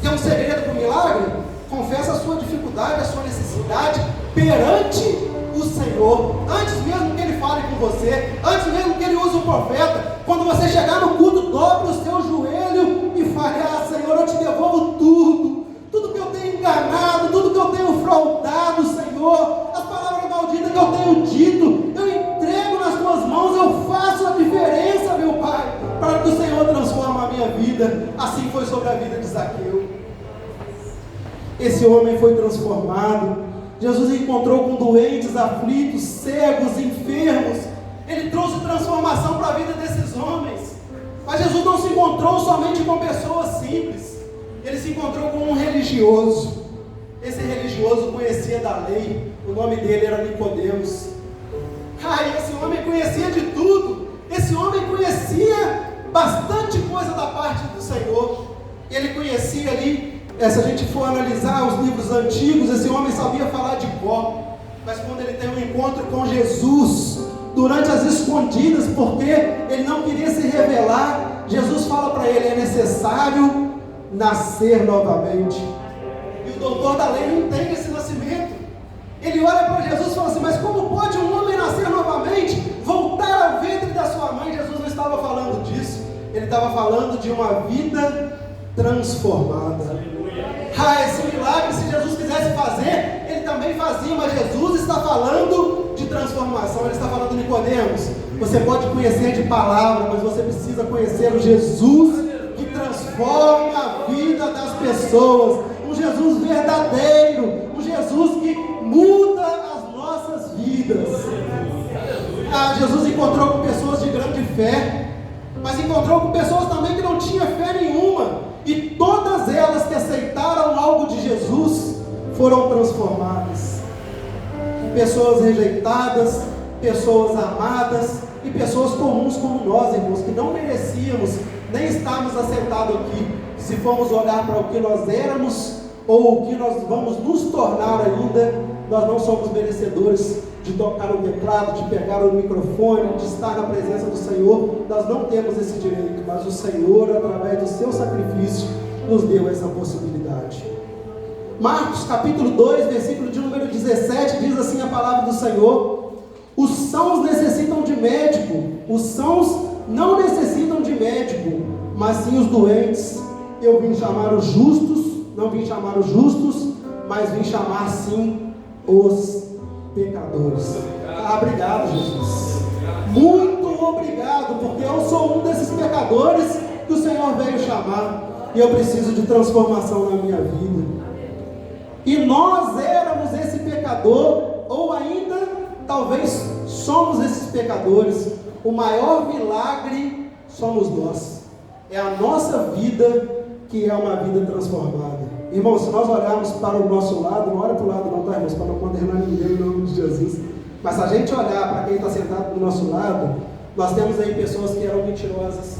Tem um segredo para o milagre? Confessa a sua dificuldade, a sua necessidade perante o Senhor. Antes mesmo que Ele fale com você, antes mesmo que Ele use um profeta, quando você chegar no culto, dobre o seu joelho e fale: ah, Senhor, eu te devolvo tudo. Tudo que eu tenho enganado, tudo que eu tenho fraudado, Senhor, as palavras malditas que eu tenho dito, eu entrego nas tuas mãos, eu faço a diferença, meu Pai, para que o Senhor transforme a minha vida. Assim foi sobre a vida de Zaqueu. Esse homem foi transformado. Jesus encontrou com doentes, aflitos, cegos, enfermos. Ele trouxe transformação para a vida desses homens. Mas Jesus não se encontrou somente com pessoas simples. Ele se encontrou com um religioso. Esse religioso conhecia da lei. O nome dele era Nicodemos. Esse homem conhecia de tudo. Esse homem conhecia bastante coisa da parte do Senhor. Ele conhecia ali. Se a gente for analisar os livros antigos, esse homem sabia falar de cor. Mas quando ele tem um encontro com Jesus, durante as escondidas, porque ele não queria se revelar, Jesus fala para ele: é necessário nascer novamente. E o doutor da lei não entende esse nascimento. Ele olha para Jesus e fala assim: mas como pode um homem nascer novamente, voltar ao ventre da sua mãe? Jesus não estava falando disso. Ele estava falando de uma vida transformada. Esse milagre, se Jesus quisesse fazer, ele também fazia, mas Jesus está falando de transformação. Ele está falando de Nicodemos. Você pode conhecer de palavra, mas você precisa conhecer o Jesus que transforma a vida das pessoas, um Jesus verdadeiro, um Jesus que muda as nossas vidas. Jesus encontrou com pessoas de grande fé, mas encontrou com pessoas também que não tinham fé nenhuma. E todas elas que aceitaram algo de Jesus foram transformadas. Pessoas rejeitadas, pessoas amadas e pessoas comuns como nós, irmãos, que não merecíamos nem estarmos assentados aqui. Se formos olhar para o que nós éramos ou o que nós vamos nos tornar ainda, nós não somos merecedores de tocar o teclado, de pegar o microfone, de estar na presença do Senhor. Nós não temos esse direito, mas o Senhor, através do seu sacrifício, nos deu essa possibilidade. Marcos capítulo 2, versículo de número 17, diz assim a palavra do Senhor: os sãos necessitam de médico, os sãos não necessitam de médico, mas sim os doentes. Eu vim chamar os justos, não vim chamar os justos, mas vim chamar sim os pecadores. Obrigado, Jesus. Muito obrigado, porque eu sou um desses pecadores que o Senhor veio chamar, e eu preciso de transformação na minha vida. E nós éramos esse pecador, ou ainda, talvez, somos esses pecadores. O maior milagre somos nós. É a nossa vida que é uma vida transformada. Irmãos, se nós olharmos para o nosso lado, não olha para o lado não, tá, irmãos? Para não condenar ninguém em nome de Jesus. Mas se a gente olhar para quem está sentado do nosso lado, nós temos aí pessoas que eram mentirosas,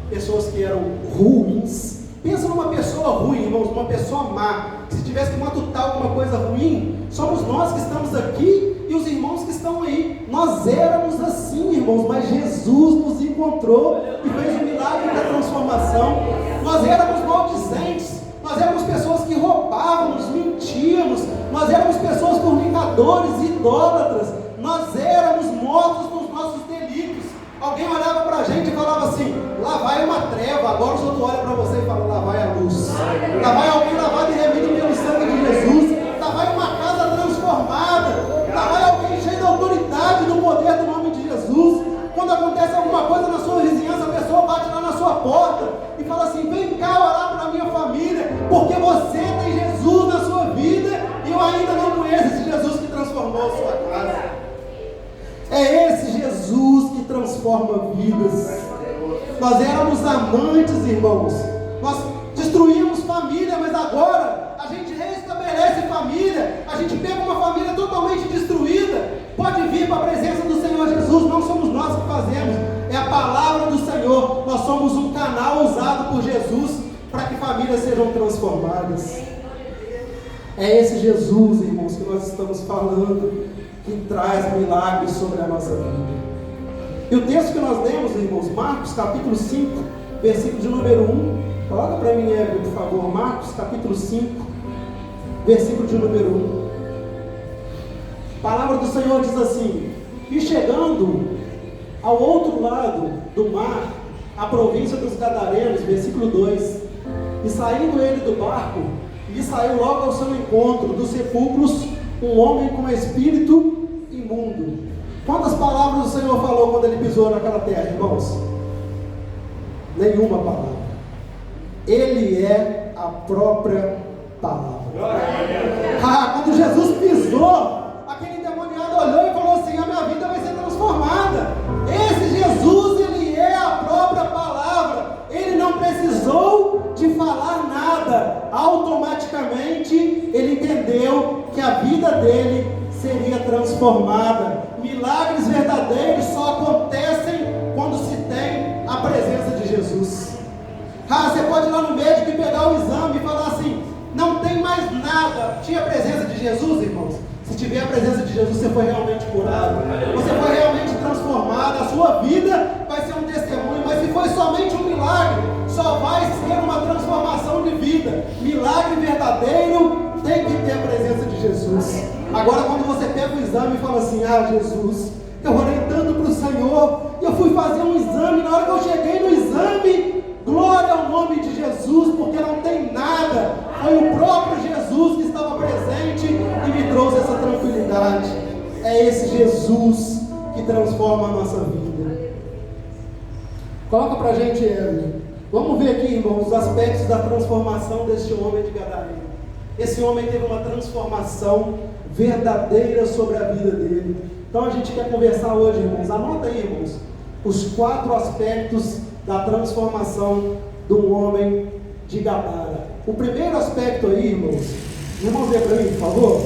pessoas que eram ruins. Pensa numa pessoa ruim, irmãos, uma pessoa má. Se tivesse que matutar alguma coisa ruim, somos nós que estamos aqui e os irmãos que estão aí. Nós éramos assim, irmãos, mas Jesus nos encontrou e fez o milagre da transformação. Nós éramos maldizentes, nós éramos pessoas que roubávamos, mentíamos, nós éramos pessoas fornicadores, idólatras, nós éramos mortos nos nossos delitos. Alguém olhava para a gente e falava assim: lá vai uma treva. Agora os outros olham para você e falam: lá vai a luz. Lá vai alguém lavado e remido pelo sangue de Jesus. Lá vai uma casa transformada. Lá vai alguém cheio de autoridade do poder do nome de Jesus. Quando acontece alguma coisa na sua vizinhança, a pessoa bate lá na sua porta e fala assim: vem cá orar para a minha família, porque você tem Jesus na sua vida e eu ainda não conheço esse Jesus que transformou a sua casa. É esse Jesus que transforma vidas. Nós éramos amantes, irmãos. Nós destruímos família, mas agora a gente reestabelece família. A gente pega uma família totalmente destruída, pode vir para a presença do Senhor Jesus. Não somos nós que fazemos, é a palavra do Senhor. Nós somos um canal usado por Jesus para que famílias sejam transformadas. É esse Jesus, irmãos, que nós estamos falando, que traz milagres sobre a nossa vida. E o texto que nós lemos, irmãos, Marcos capítulo 5, versículo de número 1. Coloca para mim, Hélio, por favor. Marcos capítulo 5, versículo de número 1. A palavra do Senhor diz assim: e chegando ao outro lado do mar, a província dos Gadarenos, versículo 2, e saindo ele do barco, e saiu logo ao seu encontro dos sepulcros um homem com espírito imundo. Quantas palavras o Senhor falou quando ele pisou naquela terra, irmãos? Nenhuma palavra. Ele é a própria palavra. Quando Jesus pisou, aquele endemoniado olhou e falou assim: a minha vida vai ser transformada. Esse Jesus, ele é a própria palavra. Ele não precisou de falar nada. Automaticamente ele entendeu que a vida dele seria transformada. Milagres verdadeiros só acontecem quando se tem a presença de Jesus. Você pode ir lá no médico e pegar o exame e falar assim: não tem mais nada. Tinha a presença de Jesus, irmãos? Se tiver a presença de Jesus, você foi realmente curado, você foi realmente transformado, a sua vida vai ser um testemunho. Mas se foi somente um milagre, só vai ser uma transformação de vida. Milagre verdadeiro tem que ter a presença de Jesus. Agora, quando você pega o exame e fala assim: Jesus, eu orei tanto para o Senhor, eu fui fazer um exame, na hora que eu cheguei no exame, glória ao nome de Jesus, porque não tem nada, foi o próprio Jesus que estava presente e me trouxe essa tranquilidade. É esse Jesus que transforma a nossa vida. Coloca pra gente, Evelyn. Vamos ver aqui, irmãos, os aspectos da transformação deste homem de Gadareno. Esse homem teve uma transformação verdadeira sobre a vida dele. Então a gente quer conversar hoje, irmãos. Anota aí, irmãos, os 4 aspectos da transformação do homem de Gadara. O primeiro aspecto aí, irmãos, vê para mim, por favor.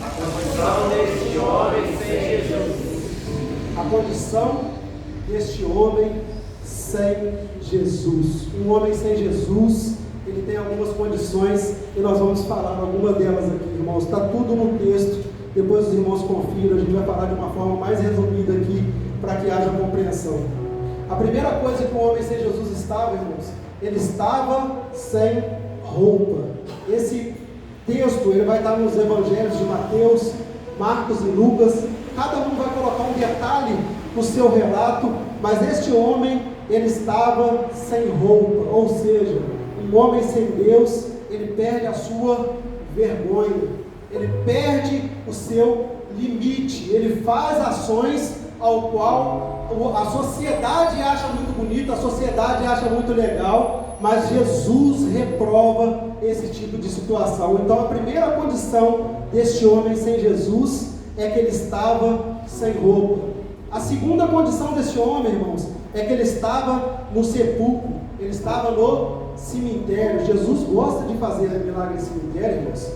A condição deste homem sem Jesus. A condição deste homem sem Jesus. Um homem sem Jesus, ele tem algumas condições e nós vamos falar algumas delas aqui, irmãos. Está tudo no texto, depois os irmãos confiram, a gente vai falar de uma forma mais resumida aqui para que haja compreensão. A primeira coisa que o homem sem Jesus estava, irmãos, ele estava sem roupa. Esse texto ele vai estar nos evangelhos de Mateus, Marcos e Lucas. Cada um vai colocar um detalhe no seu relato, mas este homem, ele estava sem roupa, ou seja, um homem sem Deus, ele perde a sua vergonha, ele perde o seu limite, ele faz ações ao qual a sociedade acha muito bonito, a sociedade acha muito legal, mas Jesus reprova esse tipo de situação. Então a primeira condição deste homem sem Jesus é que ele estava sem roupa. A segunda condição desse homem, irmãos, é que ele estava no sepulcro, ele estava no cemitério. Jesus gosta de fazer milagre em cemitério, irmãos.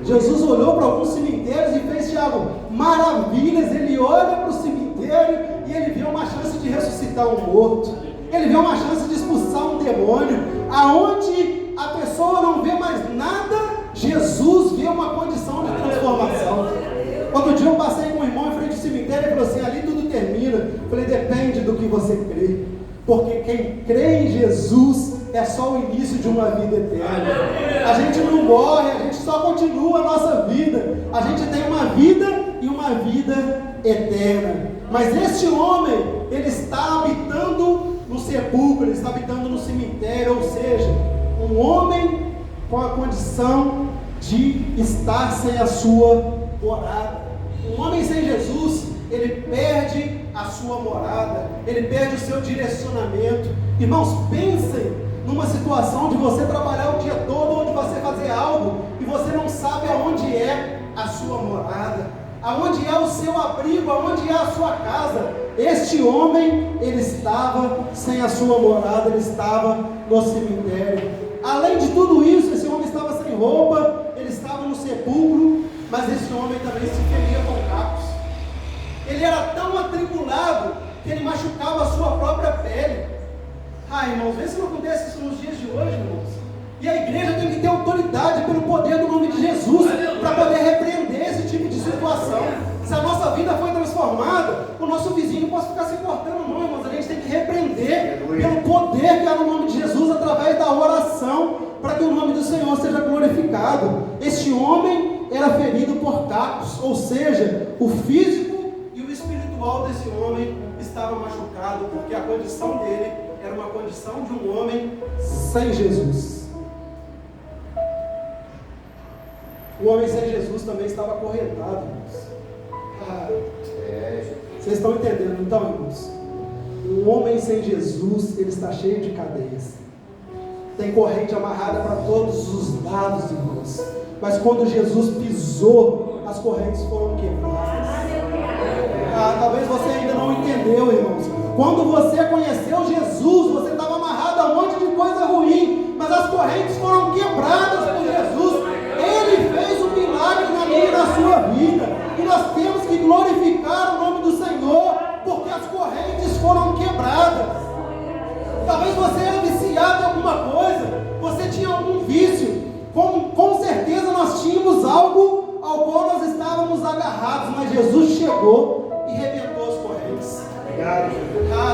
Jesus olhou para alguns cemitérios e fez, Tiago, maravilhas. Ele olha para o cemitério e ele vê uma chance de ressuscitar um morto, ele vê uma chance de expulsar um demônio. Aonde a pessoa não vê mais nada, Jesus vê uma condição de transformação. Outro dia eu passei com um irmão em frente ao cemitério e falou assim: ali tudo termina. Eu falei: depende do que você crê, porque quem crê em Jesus é só o início de uma vida eterna. A gente não morre, a gente só continua a nossa vida. A gente tem uma vida e uma vida eterna. Mas este homem, ele está habitando no sepulcro, ele está habitando no cemitério, ou seja, um homem com a condição de estar sem a sua morada. Um homem sem Jesus, ele perde a sua morada, ele perde o seu direcionamento. Irmãos, pensem numa situação de você trabalhar o dia todo, onde você fazer algo e você não sabe aonde é a sua morada, aonde é o seu abrigo, aonde é a sua casa. Este homem, ele estava sem a sua morada, ele estava no cemitério. Além de tudo isso, esse homem estava sem roupa, ele estava no sepulcro, mas esse homem também se feria com cacos. Ele era tão atribulado que ele machucava a sua própria pele. Irmãos, vê se não acontece isso nos dias de hoje, irmãos. E a igreja tem que ter autoridade pelo poder do nome de Jesus para poder repreender esse tipo de situação. Se a nossa vida foi transformada, o nosso vizinho não pode ficar se cortando não, irmãos. A gente tem que repreender pelo poder que há no nome de Jesus através da oração, para que o nome do Senhor seja glorificado. Este homem era ferido por cacos, ou seja, o físico e o espiritual desse homem estava machucado, porque a condição dele era uma condição de um homem sem Jesus. O homem sem Jesus também estava acorrentado, irmãos. Vocês estão entendendo então, irmãos? Um homem sem Jesus, ele está cheio de cadeias. Tem corrente amarrada para todos os lados, irmãos. Mas quando Jesus pisou, as correntes foram quebradas. Talvez você ainda não entendeu, irmãos. Quando você conheceu Jesus, você estava amarrado a um monte de coisa ruim, mas as correntes foram quebradas por Jesus. Ele fez um milagre na minha e na sua vida, e nós temos que glorificar o nome do Senhor, porque as correntes foram quebradas. Talvez você era viciado em alguma coisa, você tinha algum vício, com certeza nós tínhamos algo ao qual nós estávamos agarrados, mas Jesus chegou e rebentou as correntes.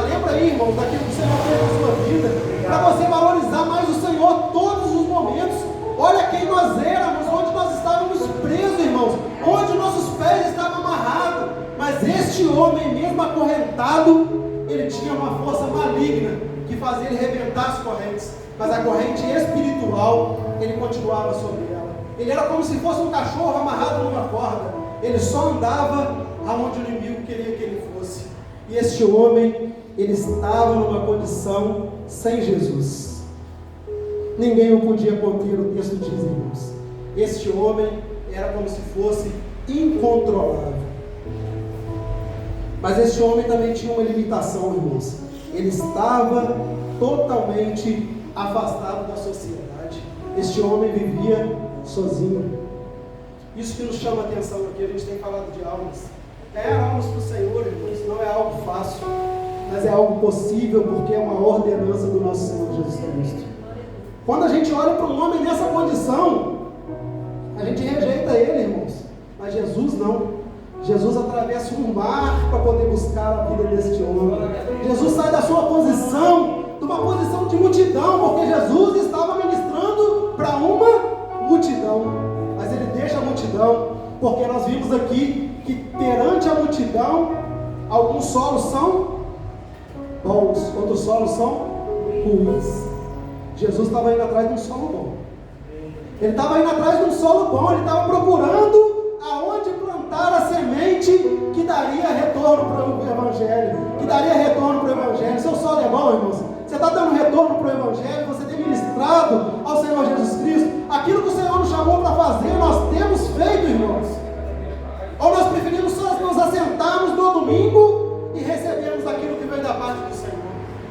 Lembra aí, irmãos, daquilo que o Senhor fez na sua vida, para você valorizar mais o Senhor todos os momentos. Olha quem nós éramos, onde nós estávamos presos, irmãos, onde nossos pés estavam amarrados, mas este homem, mesmo acorrentado, ele tinha uma força maligna que fazia ele rebentar as correntes, mas a corrente espiritual, ele continuava sobre ela. Ele era como se fosse um cachorro amarrado numa corda, ele só andava aonde o inimigo queria que ele fosse. E este homem, ele estava numa condição sem Jesus. Ninguém o podia conter, o texto diz, irmãos. Este homem era como se fosse incontrolável. Mas este homem também tinha uma limitação, irmãos. Ele estava totalmente afastado da sociedade. Este homem vivia sozinho. Isso que nos chama a atenção aqui, a gente tem falado de almas. Ganhar almas para o Senhor, irmãos, não é algo fácil, mas é algo possível, porque é uma ordenança do nosso Senhor Jesus Cristo. Quando a gente olha para um homem nessa condição, a gente rejeita ele, irmãos. Mas Jesus não. Jesus atravessa um mar para poder buscar a vida deste homem. Jesus sai da sua posição, de uma posição de multidão, porque Jesus estava ministrando para uma multidão. Mas ele deixa a multidão, porque nós vimos aqui que perante a multidão, alguns solos são bons, outros solos são ruins. Jesus estava indo atrás de um solo bom. Ele estava indo atrás de um solo bom, ele estava procurando aonde plantar a semente que daria retorno para o Evangelho, que daria retorno para o Evangelho. Seu solo é bom, irmãos. Você está dando retorno para o Evangelho, você tem ministrado ao Senhor Jesus Cristo. Aquilo que o Senhor nos chamou para fazer, nós temos feito, irmãos. Ou nós preferimos só nos assentarmos no domingo e recebermos aquilo que vem da parte do Senhor.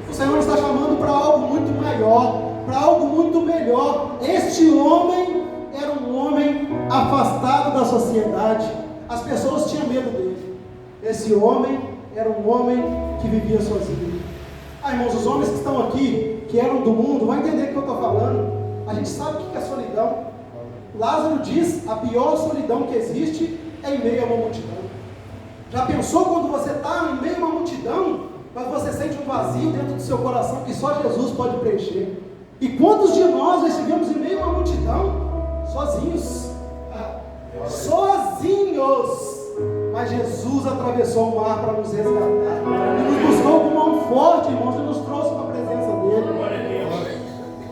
O Senhor nos está chamando para algo muito maior, para algo muito melhor. Este homem era um homem afastado da sociedade. As pessoas tinham medo dele. Esse homem era um homem que vivia sozinho. Irmãos, os homens que estão aqui, que eram do mundo, vão entender o que eu estou falando. A gente sabe o que é solidão. Lázaro diz, a pior solidão que existe é em meio a uma multidão. Já pensou quando você está em meio a uma multidão, mas você sente um vazio dentro do seu coração que só Jesus pode preencher? E quantos de nós já estivemos em meio a uma multidão, sozinhos? Sozinhos! Mas Jesus atravessou o mar para nos resgatar. E nos buscou com mão forte, irmãos, e nos trouxe para a presença dele.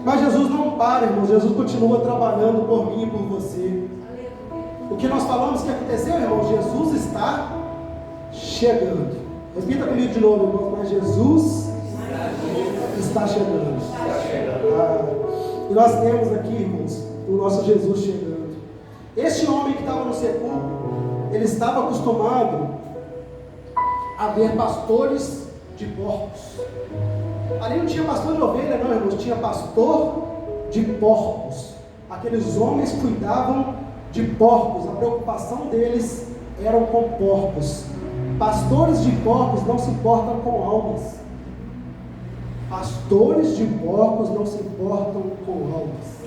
Mas Jesus não para, irmãos. Jesus continua trabalhando por mim e por você. O que nós falamos que aconteceu, irmãos? Jesus está chegando. Repita comigo de novo, irmãos. Mas Jesus está chegando. E nós temos aqui, irmãos, o nosso Jesus chegando. Este homem que estava no sepulcro, ele estava acostumado a ver pastores de porcos. Ali não tinha pastor de ovelha, não, irmãos, tinha pastor de porcos. Aqueles homens cuidavam de porcos, a preocupação deles era com porcos. Pastores de porcos não se importam com almas. Pastores de porcos não se importam com almas.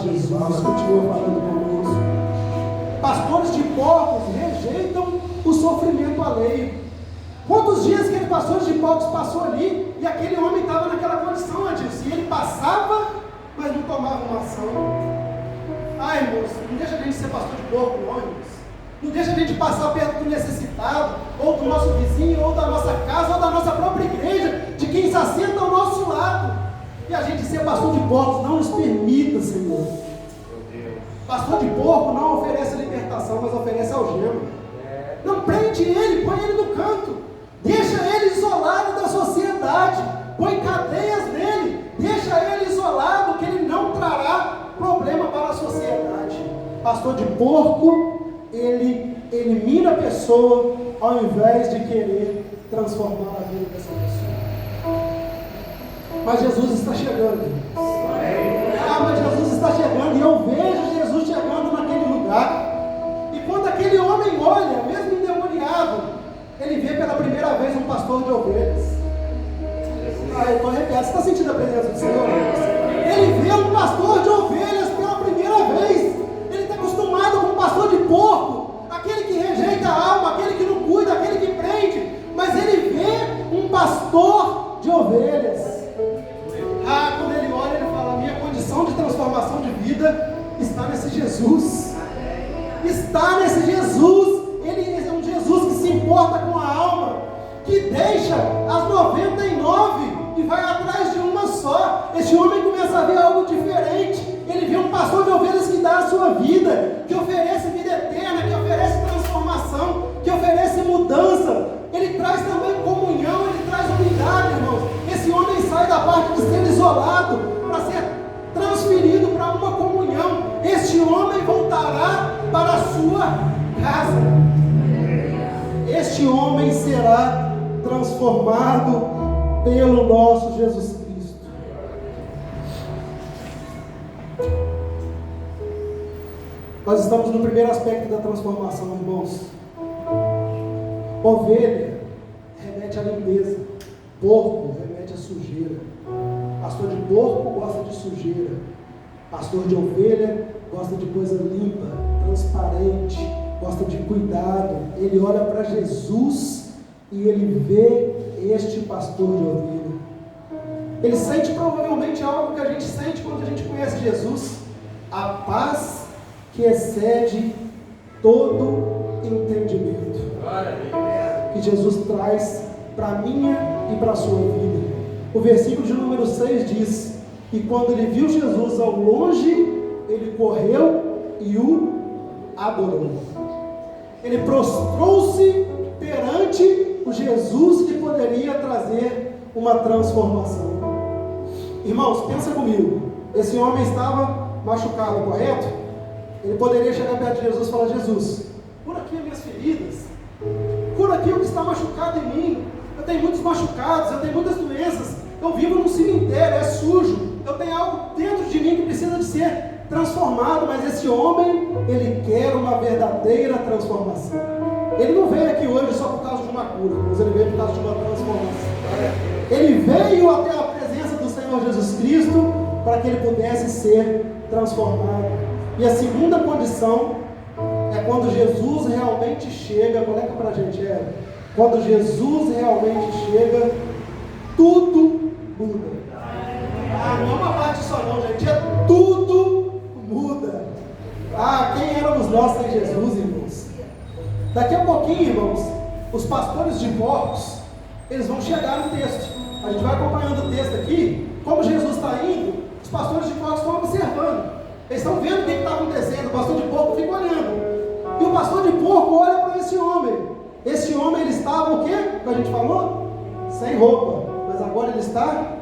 Jesus continua falando conosco. Pastores de porcos rejeitam o sofrimento alheio. Quantos dias aquele pastor de porcos passou ali e aquele homem estava naquela condição antes? E ele passava, mas não tomava uma ação. Irmãos, não deixa a gente ser pastor de porco, não, irmãos. Não deixa a gente passar perto do necessitado, ou do nosso vizinho, ou da nossa casa, ou da nossa própria igreja, de quem se assenta ao nosso lado. E a gente ser pastor de porcos não nos permita, Senhor. Pastor de porco não oferece libertação, mas oferece algema. Não prende ele, põe ele no canto. Deixa ele isolado da sociedade. Põe cadeias nele. Deixa ele isolado, que ele não trará problema para a sociedade. Pastor de porco, ele elimina a pessoa ao invés de querer transformar a vida dessa pessoa. Mas Jesus está chegando. Mas Jesus está chegando e eu vejo Jesus chegando naquele lugar. E quando aquele homem olha, mesmo endemoniado, ele vê pela primeira vez um pastor de ovelhas. Eu estou arrepiado. Você está sentindo a presença do Senhor? Ele vê um pastor de ovelhas pela primeira vez. Ele está acostumado com um pastor de porco, aquele que rejeita a alma, aquele que não cuida, aquele que prende. Mas ele vê um pastor de ovelhas. Quando ele olha, ele fala: minha condição de transformação de vida está nesse Jesus. Está nesse Jesus. Ele é um Jesus que se importa com a alma, que deixa as 99 e vai atrás de uma só. Esse homem começa a ver algo diferente. Ele vê um pastor de ovelhas que dá a sua vida, que oferece vida eterna, que oferece transformação, que oferece mudança. Ele traz também comunhão, ele traz unidade, irmãos. Esse homem sai da parte de ser isolado para ser transferido para uma comunhão. Este homem voltará para a sua casa. Este homem será transformado pelo nosso Jesus Cristo. Nós estamos no primeiro aspecto da transformação, irmãos. Ovelha remete à limpeza, porco remete à sujeira. Pastor de porco gosta de sujeira, pastor de ovelha gosta de coisa limpa, transparente, gosta de cuidado. Ele olha para Jesus e ele vê este pastor de ovelha. Ele sente provavelmente algo que a gente sente quando a gente conhece Jesus: a paz que excede todo entendimento. Que Jesus traz para a minha e para a sua vida. O versículo de número 6 diz: e quando ele viu Jesus ao longe, ele correu e o adorou. ele prostrou-se perante o Jesus que poderia trazer uma transformação. Irmãos, pensa comigo, esse homem estava machucado, correto? Ele poderia chegar perto de Jesus e falar: Jesus, cura aqui as minhas feridas, cura aqui o que está machucado em mim. Eu tenho muitos machucados, eu tenho muitas doenças, eu vivo num cemitério, é sujo, eu tenho algo dentro de mim que precisa de ser transformado. Mas esse homem, ele quer uma verdadeira transformação. Ele não veio aqui hoje só por causa de uma cura, mas ele veio por causa de uma transformação. Ele veio até a presença do Senhor Jesus Cristo para que ele pudesse ser transformado. E a segunda condição é quando Jesus realmente chega. Coloca para a gente, quando Jesus realmente chega, tudo muda. Não é uma parte só não, gente, tudo muda. Quem éramos nós sem Jesus, irmãos? Daqui a pouquinho, irmãos, os pastores de porcos, eles vão chegar no texto. A gente vai acompanhando o texto aqui. Como Jesus está indo, os pastores de porcos estão observando. Eles estão vendo o que está acontecendo. O pastor de porco fica olhando. E o pastor de porco olha para esse homem. Esse homem, ele estava o quê? Que a gente falou? Sem roupa. Mas agora ele está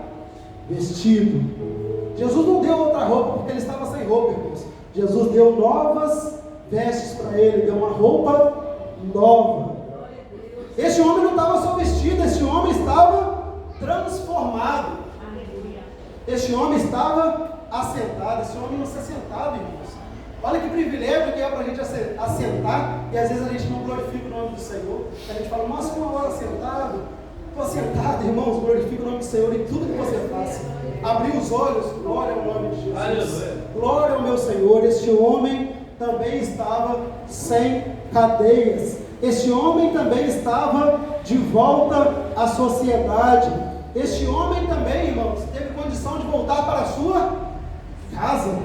vestido. Jesus não deu outra roupa porque ele estava sem roupa, irmãos. Jesus deu novas vestes para ele. Deu uma roupa nova. Esse homem não estava só vestido. Esse homem estava transformado. Esse homem estava assentado. Esse homem não se assentava, irmãos. Olha que privilégio que é para a gente assentar, e às vezes a gente não glorifica o nome do Senhor. A gente fala: nossa, uma hora sentado. Estou assentado, irmãos. Glorifica o nome do Senhor em tudo que você faça. Abrir os olhos, glória ao nome de Jesus. Aleluia. Glória ao meu Senhor. Este homem também estava sem cadeias. Este homem também estava de volta à sociedade. Este homem também, irmãos, teve condição de voltar para a sua casa.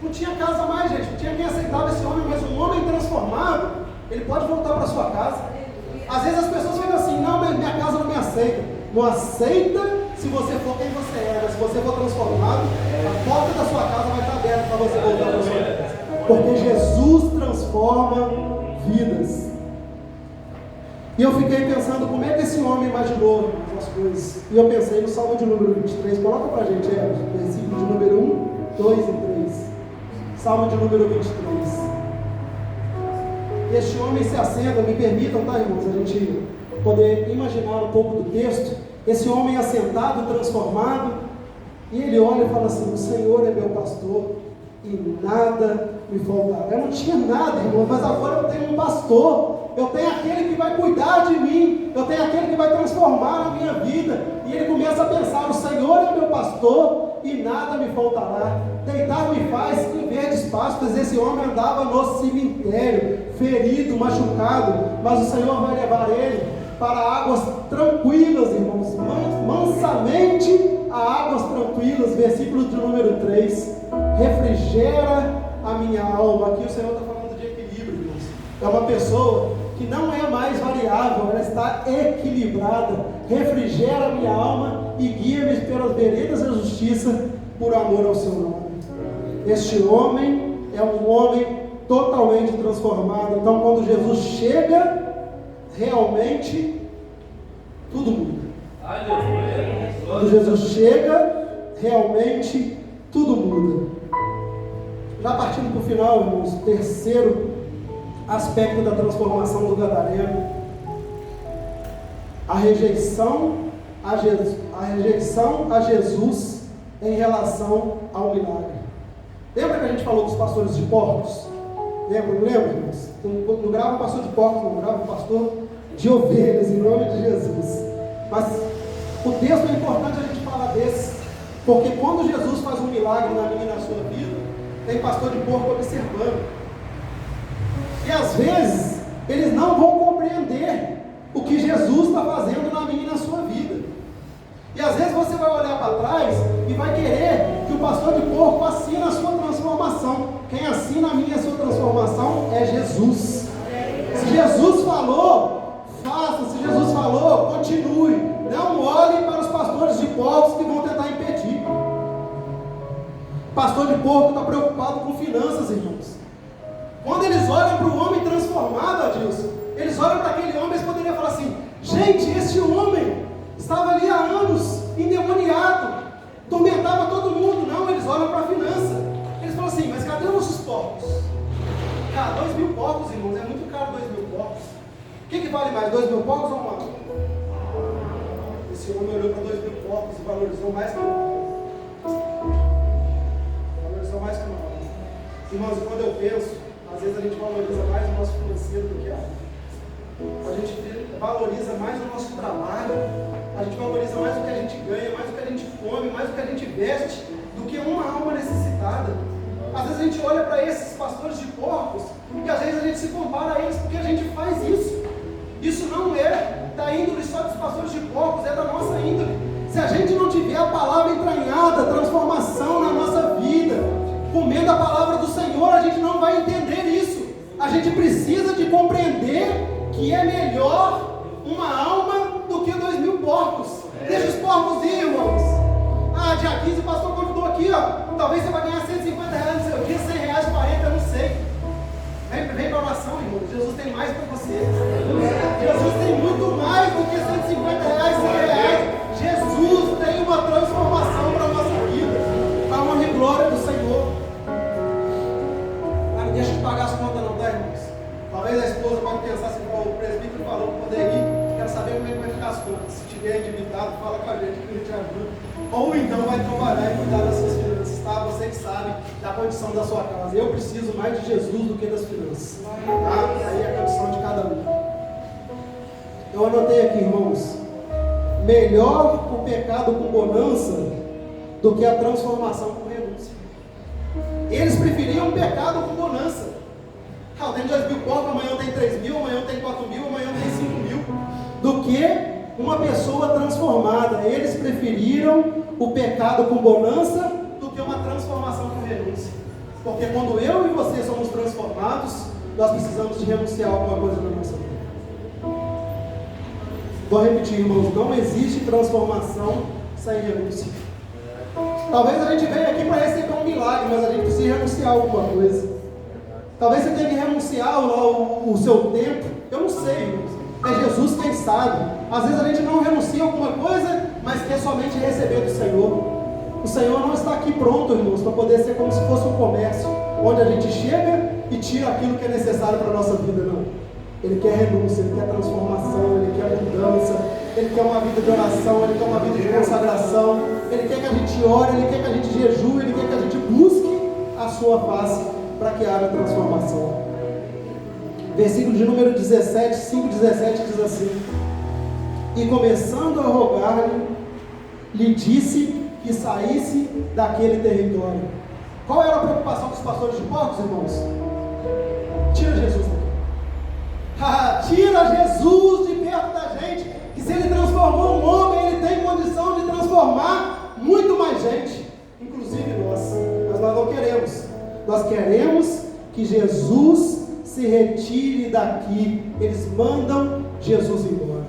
Não tinha casa mais, gente. Não tinha quem aceitava esse homem, mas um homem transformado, ele pode voltar para a sua casa. Às vezes as pessoas ficam assim: não, mas minha casa não me aceita. Não aceita se você for quem você é. Mas se você for transformado, a porta da sua casa vai estar aberta para você voltar para a sua casa. Porque Jesus transforma vidas. E eu fiquei pensando como é que esse homem imaginou as coisas. E eu pensei no Salmo de número 23. Coloca para a gente, versículo de número 1, 2 e 3. Salmo de número 23. Este homem se assenta, me permitam, tá, irmãos, a gente poder imaginar um pouco do texto. Esse homem assentado, transformado, e ele olha e fala assim: o Senhor é meu pastor e nada me faltará. Eu não tinha nada, irmão, mas agora eu tenho um pastor. Eu tenho aquele que vai cuidar de mim. Eu tenho aquele que vai transformar a minha vida. E ele começa a pensar: o Senhor é meu pastor e nada me faltará. Deitar me faz em verdes pastos. Esse homem andava no cemitério, ferido, machucado, mas o Senhor vai levar ele para águas tranquilas, irmãos. Mansamente a águas tranquilas. Versículo de número 3. Refrigera a minha alma. Aqui o Senhor está falando de equilíbrio, irmãos. É uma pessoa que não é mais variável, ela está equilibrada. Refrigera a minha alma e guia-me pelas veredas da justiça, por amor ao seu nome. Este homem é um homem totalmente transformado. Então, quando Jesus chega, realmente tudo muda. Quando Jesus chega, realmente tudo muda. Já partindo para o final, irmãos, terceiro aspecto da transformação do gadareno: a rejeição a Jesus em relação ao milagre. Lembra que a gente falou dos pastores de porcos? Lembra, irmãos? Não grava o pastor de porcos, não grava o pastor de ovelhas, em nome de Jesus. Mas o texto é importante a gente falar desse, porque quando Jesus faz um milagre na minha e na sua vida, tem pastor de porco observando. E às vezes eles não vão compreender o que Jesus está fazendo na minha e na sua vida. E às vezes você vai olhar para trás e vai querer que o pastor de porco assine a sua transformação. Quem assina a minha e a sua transformação é Jesus. Se Jesus falou, faça. Se Jesus falou, continue. Não olhe para os pastores de porcos que vão tentar impedir. Pastor de porco está preocupado com finanças, irmãos. Quando eles olham para o homem transformado, Adilson, eles olham para aquele homem, eles poderiam falar assim: gente, esse homem estava ali há anos, endemoniado, tormentava todo mundo. Não, eles olham para a finança. Eles falam assim: mas cadê os nossos porcos? Cara, 2.000 porcos, irmãos, é muito caro 2.000 porcos. O que vale mais, 2.000 porcos ou uma alma? Esse homem olhou para 2.000 porcos e valorizou mais que uma alma. Valorizou mais que uma alma. Irmãos, quando eu penso, às vezes a gente valoriza mais o nosso financeiro do que a alma. A gente valoriza mais o nosso trabalho, a gente valoriza mais o que a gente ganha, mais o que a gente come, mais o que a gente veste, do que uma alma necessitada. Às vezes a gente olha para esses pastores de porcos e às vezes a gente se compara a eles porque a gente faz isso. Isso não é da índole só dos pastores de porcos, é da nossa índole. Se a gente não tiver a palavra entranhada, transformação na nossa vida, comendo a palavra do Senhor, a gente não vai entender isso. A gente precisa de compreender que é melhor uma alma do que 2.000 porcos. Deixa os porcos ir, irmãos. Dia 15 o pastor convidou aqui, ó. Talvez você vai ganhar R$150 no seu dia, R$100, 40, eu não sei. Vem para a oração, irmão. Jesus tem mais para você. Jesus tem muito mais do que R$150, R$100. Jesus tem uma transformação para a nossa vida, para a honra e glória do Senhor. Não deixa de pagar as contas não, tá, irmãos? Talvez a esposa pode pensar assim: o presbítero falou para poder ir, quero saber como é que vai ficar as contas. Se tiver endividado, fala com a gente que a gente ajuda. Ou então vai trabalhar e cuidar das suas finanças, tá? Você que sabe da condição da sua casa. Eu preciso mais de Jesus do que das finanças, tá? Aí é a condição de cada um. Eu anotei aqui, irmãos: melhor o pecado com bonança do que a transformação com renúncia. Eles preferiam o pecado com bonança. Eu tenho 2.000 porcos, amanhã eu tenho 3.000, amanhã eu tenho 4.000, amanhã eu tenho 5.000, do que uma pessoa transformada. Eles preferiram o pecado com bonança do que uma transformação com renúncia. Porque quando eu e você somos transformados, nós precisamos de renunciar a alguma coisa na nossa vida. Vou repetir, irmãos: não existe transformação sem renúncia. Talvez a gente venha aqui para receber um milagre, mas a gente precisa renunciar a alguma coisa. Talvez você tenha que renunciar o seu tempo. Eu não sei, irmãos. É Jesus quem sabe. Às vezes a gente não renuncia a alguma coisa, mas quer somente receber do Senhor. O Senhor não está aqui pronto, irmãos, para poder ser como se fosse um comércio, onde a gente chega e tira aquilo que é necessário para a nossa vida, não. Ele quer renúncia, Ele quer transformação, Ele quer mudança, Ele quer uma vida de oração, Ele quer uma vida de consagração, Ele quer que a gente ore, Ele quer que a gente jejue, Ele quer que a gente busque a sua face para que haja transformação. Versículo de número 17, 5:17 diz assim: e começando a rogar-lhe, lhe disse que saísse daquele território. Qual era a preocupação dos pastores de porcos, irmãos? Tira Jesus daqui. Tira Jesus de perto da gente, que se Ele transformou um homem, Ele tem condição de transformar muito mais gente, inclusive nós. Mas nós não queremos. Nós queremos que Jesus se retire daqui. Eles mandam Jesus embora.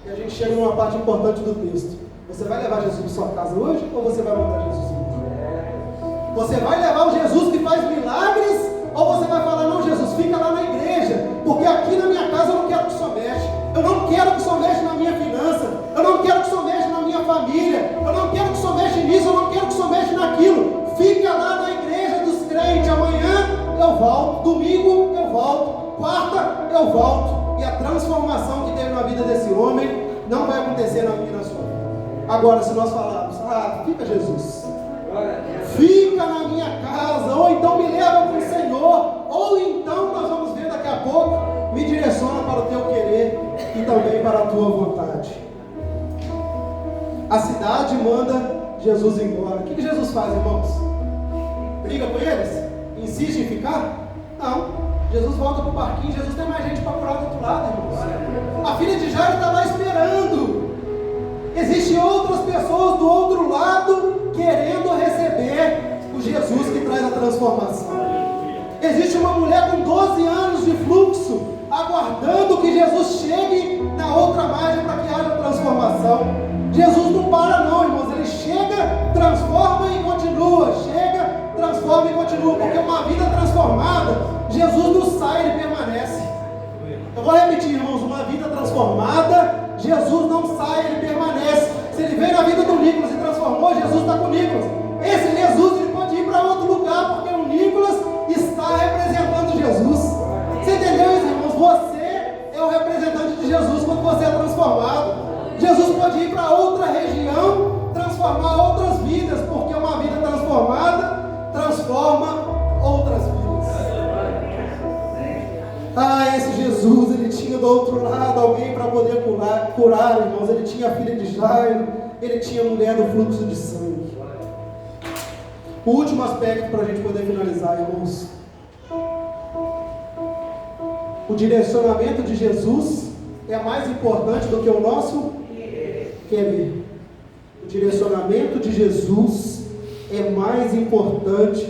E a gente chega numa parte importante do texto. Você vai levar Jesus para sua casa hoje, ou você vai mandar Jesus embora? Você vai levar o Jesus que faz milagres, ou você vai falar: não, Jesus, fica lá na igreja, porque aqui na minha casa eu não quero que o Senhor mexa. Eu não quero que o Senhor mexa na minha finança, eu não quero que o Senhor mexa na minha família, eu não quero que o Senhor mexa nisso, eu não quero que o Senhor mexa naquilo. Fica lá na igreja dos crentes. Amanhã eu volto, domingo eu volto, quarta eu volto. E a transformação que teve na vida desse homem não vai acontecer na minha e na sua vida. Agora, se nós falarmos: fica Jesus, fica na minha casa, ou então me leva para o Senhor, ou então nós vamos ver daqui a pouco, me direciona para o teu querer e também para a tua vontade. A cidade manda Jesus embora. O que Jesus faz, irmãos? Briga com eles? Insiste em ficar? Não. Jesus volta para o parquinho. Jesus tem mais gente para curar do outro lado, irmãos. A filha de Jairo está lá esperando. Existem outras pessoas do outro lado querendo receber o Jesus que traz a transformação. Existe uma mulher com 12 anos de fluxo aguardando que Jesus chegue na outra margem para que haja transformação. Jesus não para não, irmãos. Ele chega, transforma e continua. Chega, transforma e continua. Porque uma vida transformada, Jesus não sai, ele permanece. Se ele veio na vida do Nicolas e transformou, Jesus está com o Nicolas. Esse Jesus ele pode ir para outro lugar, porque o Nicolas está representando Jesus. Você entendeu isso, irmãos? Você é o representante de Jesus quando você é transformado. Jesus pode ir para outra região, transformar outras vidas, porque uma vida transformada transforma outras vidas. Esse Jesus, ele tinha do outro lado alguém para poder curar, irmãos. Ele tinha a filha de Jairo, ele tinha a mulher do fluxo de sangue. O último aspecto para a gente poder finalizar, irmãos. O direcionamento de Jesus é mais importante do que o nosso querer. O direcionamento de Jesus é mais importante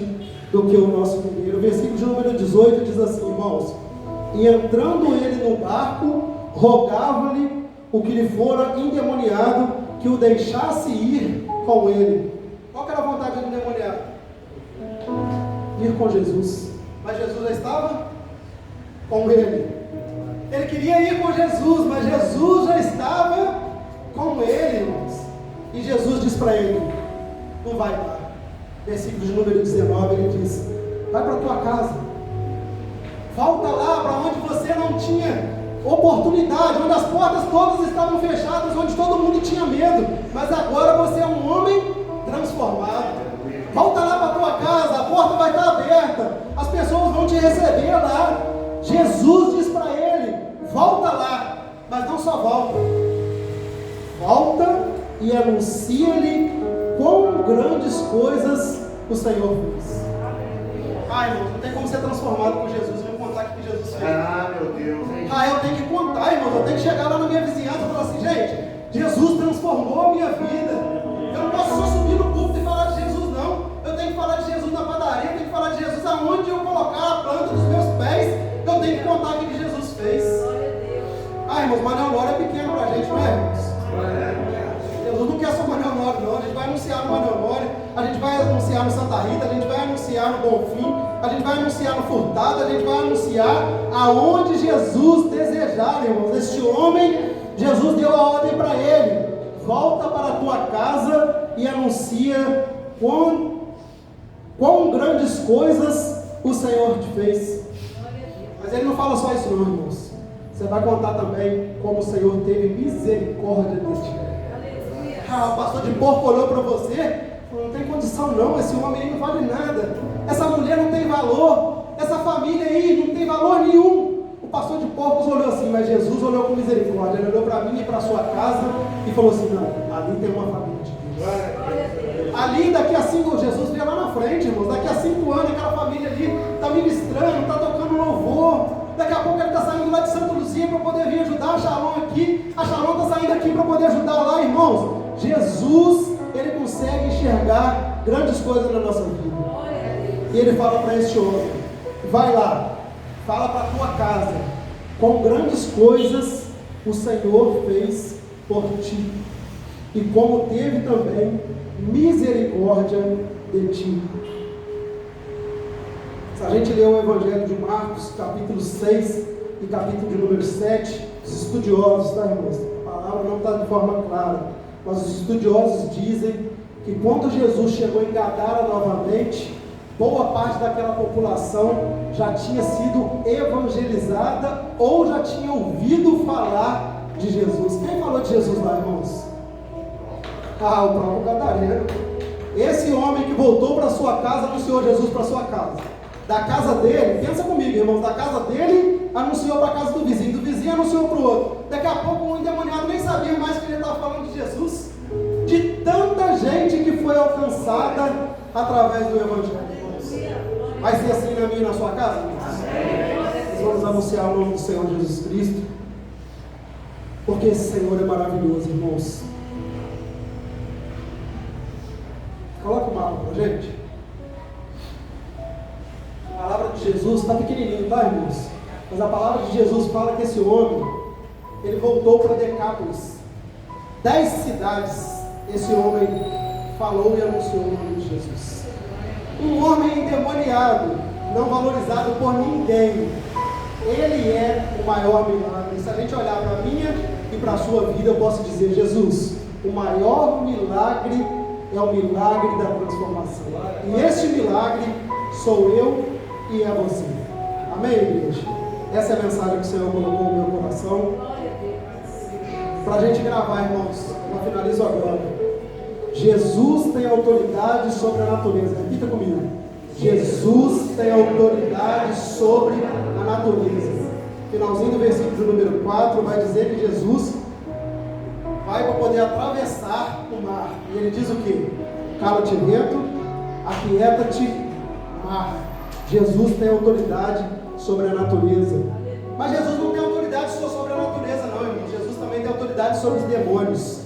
do que o nosso querer. O versículo de número 18 diz assim, irmãos: e entrando ele no barco, rogava-lhe o que lhe fora endemoniado que o deixasse ir com ele. Qual que era a vontade do endemoniado? Ir com Jesus. Mas Jesus já estava com ele. Ele queria ir com Jesus, mas Jesus já estava com ele, irmãos. E Jesus diz para ele: não vai dar. Versículo de número 19, ele diz: vai para a tua casa, volta lá para onde você não tinha oportunidade, onde as portas todas estavam fechadas, onde todo mundo tinha medo, mas agora você é um homem transformado. Volta lá para a tua casa, a porta vai estar aberta, as pessoas vão te receber lá. Jesus diz para ele: volta lá, mas não só volta, volta e anuncia-lhe quão grandes coisas o Senhor fez. Irmãos, não tem como ser transformado por Jesus. Eu vou contar o que Jesus fez. Meu Deus, hein? Eu tenho que contar, irmãos. Eu tenho que chegar lá na minha vizinhança e falar assim: gente, Jesus transformou a minha vida. Eu não posso só subir no púlpito e falar de Jesus, não. Eu tenho que falar de Jesus na padaria, eu tenho que falar de Jesus aonde eu colocar a planta dos meus pés. Eu tenho que contar o que Jesus fez. Irmãos, Manuel Nora é pequeno pra gente, não é, irmãos? Jesus não quer só Manuel Nora, não. A gente vai anunciar no Manuel Nora, a gente vai anunciar no Santa Rita, a gente vai anunciar no Bonfim, a gente vai anunciar no Furtado, a gente vai anunciar aonde Jesus desejar, irmãos. Este homem, Jesus deu a ordem para ele: volta para a tua casa e anuncia quão grandes coisas o Senhor te fez. Mas ele não fala só isso não, irmãos. Você vai contar também como o Senhor teve misericórdia de ti. O pastor de porco olhou para você e falou: não tem condição não, esse homem aí não vale nada, essa mulher não tem valor, essa família aí não tem valor nenhum. O pastor de porcos olhou assim, mas Jesus olhou com misericórdia. Ele olhou para mim e para a sua casa e falou assim: não, ali tem uma família de Deus. Ali, daqui a 5 Jesus veio lá na frente, irmãos. Daqui a 5 anos, aquela família ali está ministrando, está tocando louvor. Daqui a pouco ele está saindo lá de Santa Luzia para poder vir ajudar a Shalom aqui. A Shalom está saindo aqui para poder ajudar lá, irmãos. Jesus, ele consegue enxergar grandes coisas na nossa vida. E ele fala para este homem: vai lá, fala para a tua casa quão grandes coisas o Senhor fez por ti, e como teve também misericórdia de ti. Se a gente ler o Evangelho de Marcos, capítulo 6 e capítulo de número 7, os estudiosos, tá, irmãos? A palavra não está de forma clara, mas os estudiosos dizem que quando Jesus chegou em Gadara novamente, boa parte daquela população já tinha sido evangelizada ou já tinha ouvido falar de Jesus. Quem falou de Jesus lá, irmãos? O próprio gadareno. Esse homem que voltou para sua casa anunciou Jesus para sua casa. Da casa dele, pensa comigo, irmãos, da casa dele anunciou para a casa do vizinho anunciou para o outro. Daqui a pouco o endemoniado nem sabia mais que ele estava falando de Jesus. De tanta gente que foi alcançada através do Evangelho. Vai ser assim na minha e na sua casa, irmãos? Nós vamos anunciar o nome do Senhor Jesus Cristo, porque esse Senhor é maravilhoso, irmãos. Coloca o mapa para a gente. A palavra de Jesus está pequenininho, tá, irmãos? Mas a palavra de Jesus fala que esse homem, ele voltou para Decápolis. 10 cidades esse homem falou e anunciou o nome de Jesus. Um homem endemoniado, não valorizado por ninguém. Ele é o maior milagre. Se a gente olhar para a minha e para a sua vida eu posso dizer: Jesus, o maior milagre é o milagre da transformação. E este milagre sou eu e é você. Amém, igreja? Essa é a mensagem que o Senhor colocou no meu coração. Para a gente gravar, irmãos, eu finalizo agora. Jesus tem autoridade sobre a natureza. Repita comigo. Jesus tem autoridade sobre a natureza. Finalzinho do versículo número 4 vai dizer que Jesus vai para poder atravessar o mar. E ele diz o quê? Cala-te vento, aquieta-te mar. Jesus tem autoridade sobre a natureza. Mas Jesus não tem autoridade só sobre a natureza, não, irmão. Jesus também tem autoridade sobre os demônios.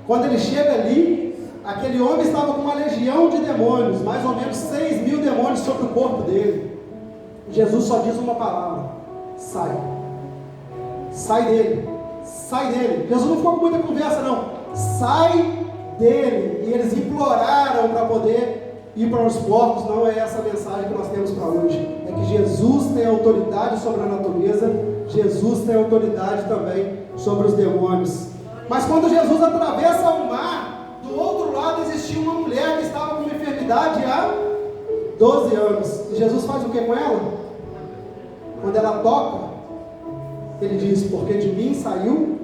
Quando ele chega ali, aquele homem estava com uma legião de demônios, mais ou menos 6.000 demônios sobre o corpo dele. Jesus só diz uma palavra: sai. Sai dele. Sai dele. Jesus não ficou com muita conversa, não. Sai dele. E eles imploraram para poder ir para os porcos. Não é essa a mensagem que nós temos para hoje. É que Jesus tem autoridade sobre a natureza. Jesus tem autoridade também sobre os demônios. Mas quando Jesus atravessa o mar, do outro lado existia uma mulher que estava com uma enfermidade há 12 anos. E Jesus faz o que com ela? Quando ela toca, ele diz: porque de mim saiu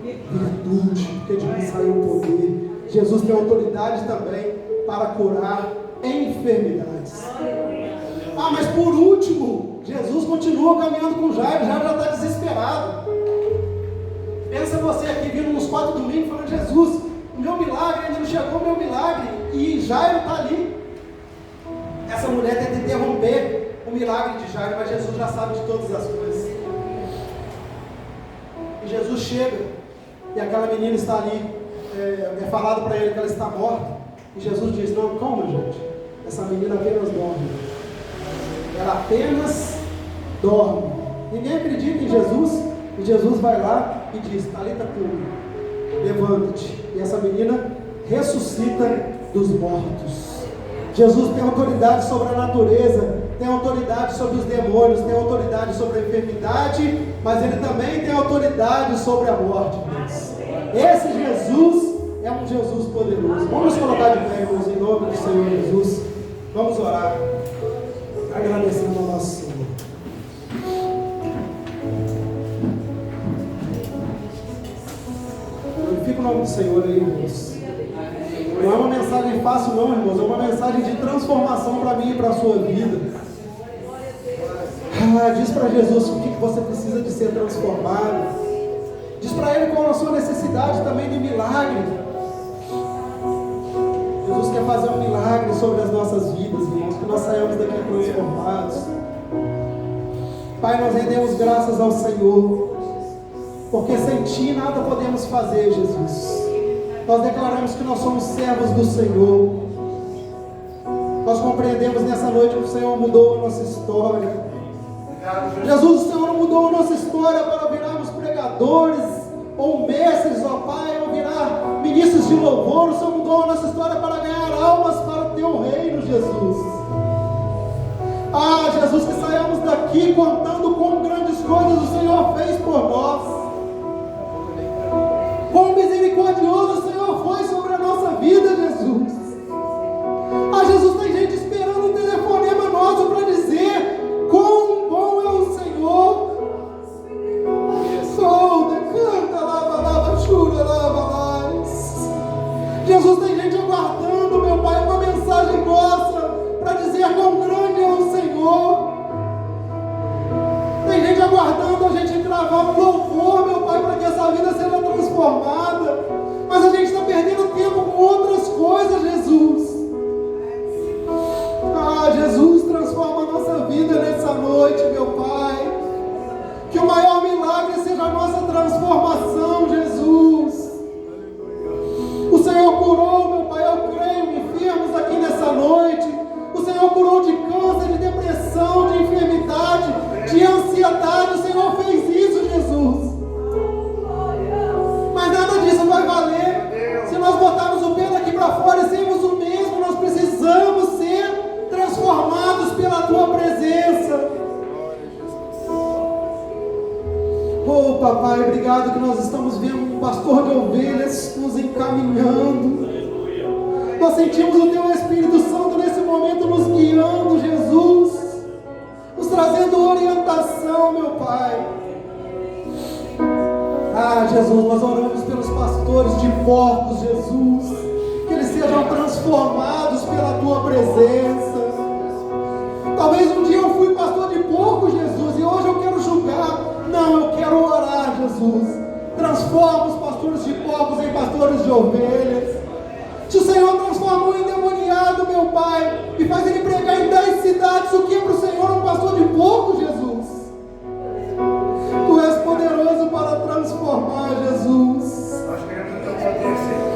virtude, porque de mim saiu poder. Jesus tem autoridade também para curar enfermidades. Ah, mas por último, Jesus continua caminhando com Jairo. Jairo já está desesperado. Pensa você aqui vindo nos 4 domingos falando: Jesus, o meu milagre ainda não chegou, o meu milagre. E Jairo está ali. Essa mulher tenta interromper o milagre de Jairo, mas Jesus já sabe de todas as coisas. E Jesus chega, e aquela menina está ali, é falado para ele que ela está morta. E Jesus diz: não, calma, gente, essa menina apenas dorme. Ela apenas dorme. Ninguém acredita em Jesus. E Jesus vai lá e diz: Talita cumi, levanta-te. E essa menina ressuscita dos mortos. Jesus tem autoridade sobre a natureza, tem autoridade sobre os demônios, tem autoridade sobre a enfermidade, mas ele também tem autoridade sobre a morte. Esse Jesus é um Jesus poderoso. Vamos colocar de pé, irmãos, em nome do Senhor Jesus. Vamos orar, agradecendo ao nosso Senhor. Glorifica o nome do Senhor aí, irmãos. Não é uma mensagem fácil não, irmãos. É uma mensagem de transformação para mim e para a sua vida. Diz para Jesus o que você precisa de ser transformado. Diz para Ele qual a sua necessidade também de milagre. Jesus quer fazer um milagre sobre as nossas vidas, irmãos, que nós saímos daqui transformados. Pai, nós rendemos graças ao Senhor, porque sem Ti nada podemos fazer, Jesus. Nós declaramos que nós somos servos do Senhor. Nós compreendemos nessa noite que o Senhor mudou a nossa história. Jesus, o Senhor mudou a nossa história para virarmos pregadores ou mestres, ó Pai, ou virar ministros de louvor. O Senhor mudou a nossa história para ganhar almas para o Teu reino, Jesus. Jesus, que saiamos daqui contando quão grandes coisas o Senhor fez por nós. Quão misericordioso o Senhor foi sobre a nossa vida, Jesus. Jesus, tem gente esperando um telefonema nosso para dizer quão bom é o Senhor. Decanta, lava, chura, lava. Jesus, tem gente aguardando, meu Pai, uma mensagem nossa para dizer quão grande é o Senhor. Tem gente aguardando a gente gravar um louvor, meu Pai, para que essa vida seja transformada. Mas a gente está perdendo tempo com outras coisas, Jesus. Jesus, transforma a nossa vida nessa noite, meu Pai. Que o maior milagre seja a nossa transformação, Jesus. O Senhor curou, meu Pai, eu creio, enfermos aqui nessa noite. O Senhor curou de câncer, de depressão, de enfermidade, de ansiedade. O Senhor fez isso, Jesus. Mas nada disso vai valer se nós botarmos o pé daqui para fora e sermos o mesmo. Nós precisamos ser transformados pela Tua presença. Papai, obrigado que nós estamos vendo pastor de ovelhas nos encaminhando. Nós sentimos o Teu Espírito Santo nesse momento nos guiando, Jesus, nos trazendo orientação, meu Pai. Ah, Jesus, nós oramos pelos pastores de porcos, Jesus, que eles sejam transformados pela Tua presença. Talvez um dia eu fui pastor de porcos, Jesus, e hoje eu quero julgar. Não, eu quero orar, Jesus. Transforma os pastores de porcos em pastores de ovelhas. Se o Senhor transforma um endemoniado, meu Pai, e faz ele pregar em 10 cidades, o que é para o Senhor um pastor de porcos, Jesus? Tu és poderoso para transformar, Jesus. Nós queremos o Teu poder, Senhor.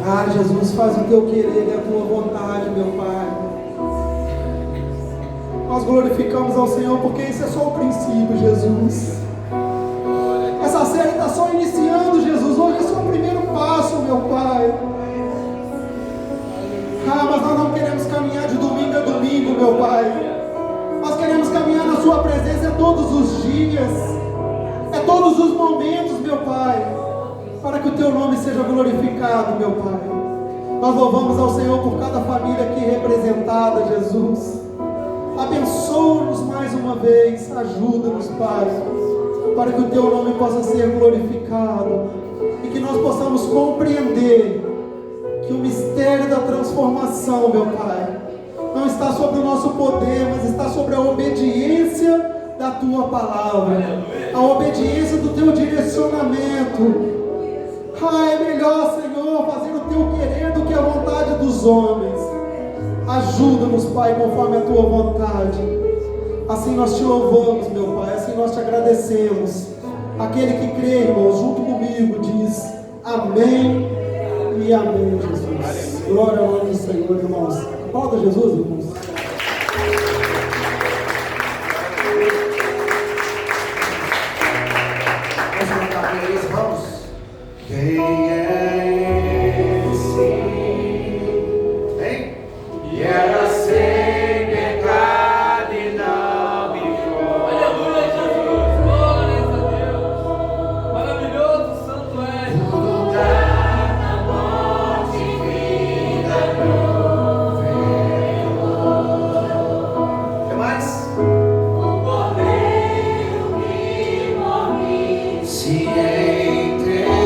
Ah, Jesus, faz o Teu querer e a Tua vontade, meu Pai. Nós glorificamos ao Senhor porque isso é só o princípio, Jesus. Essa série está só iniciando, Jesus. Hoje é só o primeiro passo, meu Pai. Ah, mas nós não queremos caminhar de domingo a domingo, meu Pai. Nós queremos caminhar na Sua presença todos os dias, todos os momentos, meu Pai, para que o Teu nome seja glorificado, meu Pai. Nós louvamos ao Senhor por cada família aqui representada, Jesus. Abençoa-nos mais uma vez, ajuda-nos, Pai, para que o Teu nome possa ser glorificado e que nós possamos compreender que o mistério da transformação, meu Pai, não está sobre o nosso poder, mas está sobre a obediência da Tua palavra, a obediência do Teu direcionamento. Ah, é melhor, Senhor, fazer o Teu querer do que a vontade dos homens. Ajuda-nos, Pai, conforme a Tua vontade. Assim nós Te louvamos, meu Pai, assim nós Te agradecemos. Aquele que crê, irmão, junto comigo, diz amém e amém, Jesus. Glória ao nome do Senhor, irmãos. Aplauda Jesus, irmãos. Vamos cantar com eles, vamos? Quem é esse? Hein? E era sem pecado e não me foi. Aleluia, Jesus, glórias a Deus. Maravilhoso, santo é. Lugar na morte, vida no que mais? O cordeiro que morre Se entregou.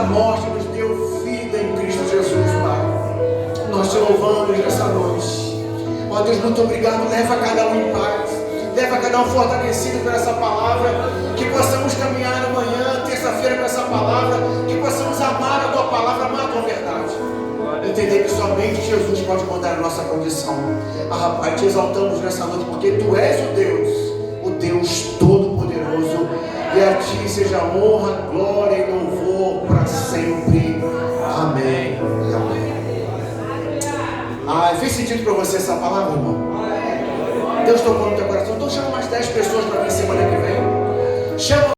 morte, nos deu vida em Cristo Jesus, Pai. Nós te louvamos nessa noite. Ó Deus, muito obrigado. Leva cada um em paz. Leva cada um fortalecido por essa palavra. Que possamos caminhar amanhã, terça-feira, com essa palavra. Que possamos amar a tua palavra, amar a tua verdade. Entender que somente Jesus pode mudar a nossa condição. Pai, te exaltamos nessa noite, porque tu és o Deus Todo-Poderoso. E a ti seja honra, glória e louvor para sempre. Amém e amém. Fez sentido para você essa palavra, irmão? Deus tocou no teu coração. Então chama mais 10 pessoas para mim semana que vem. Chama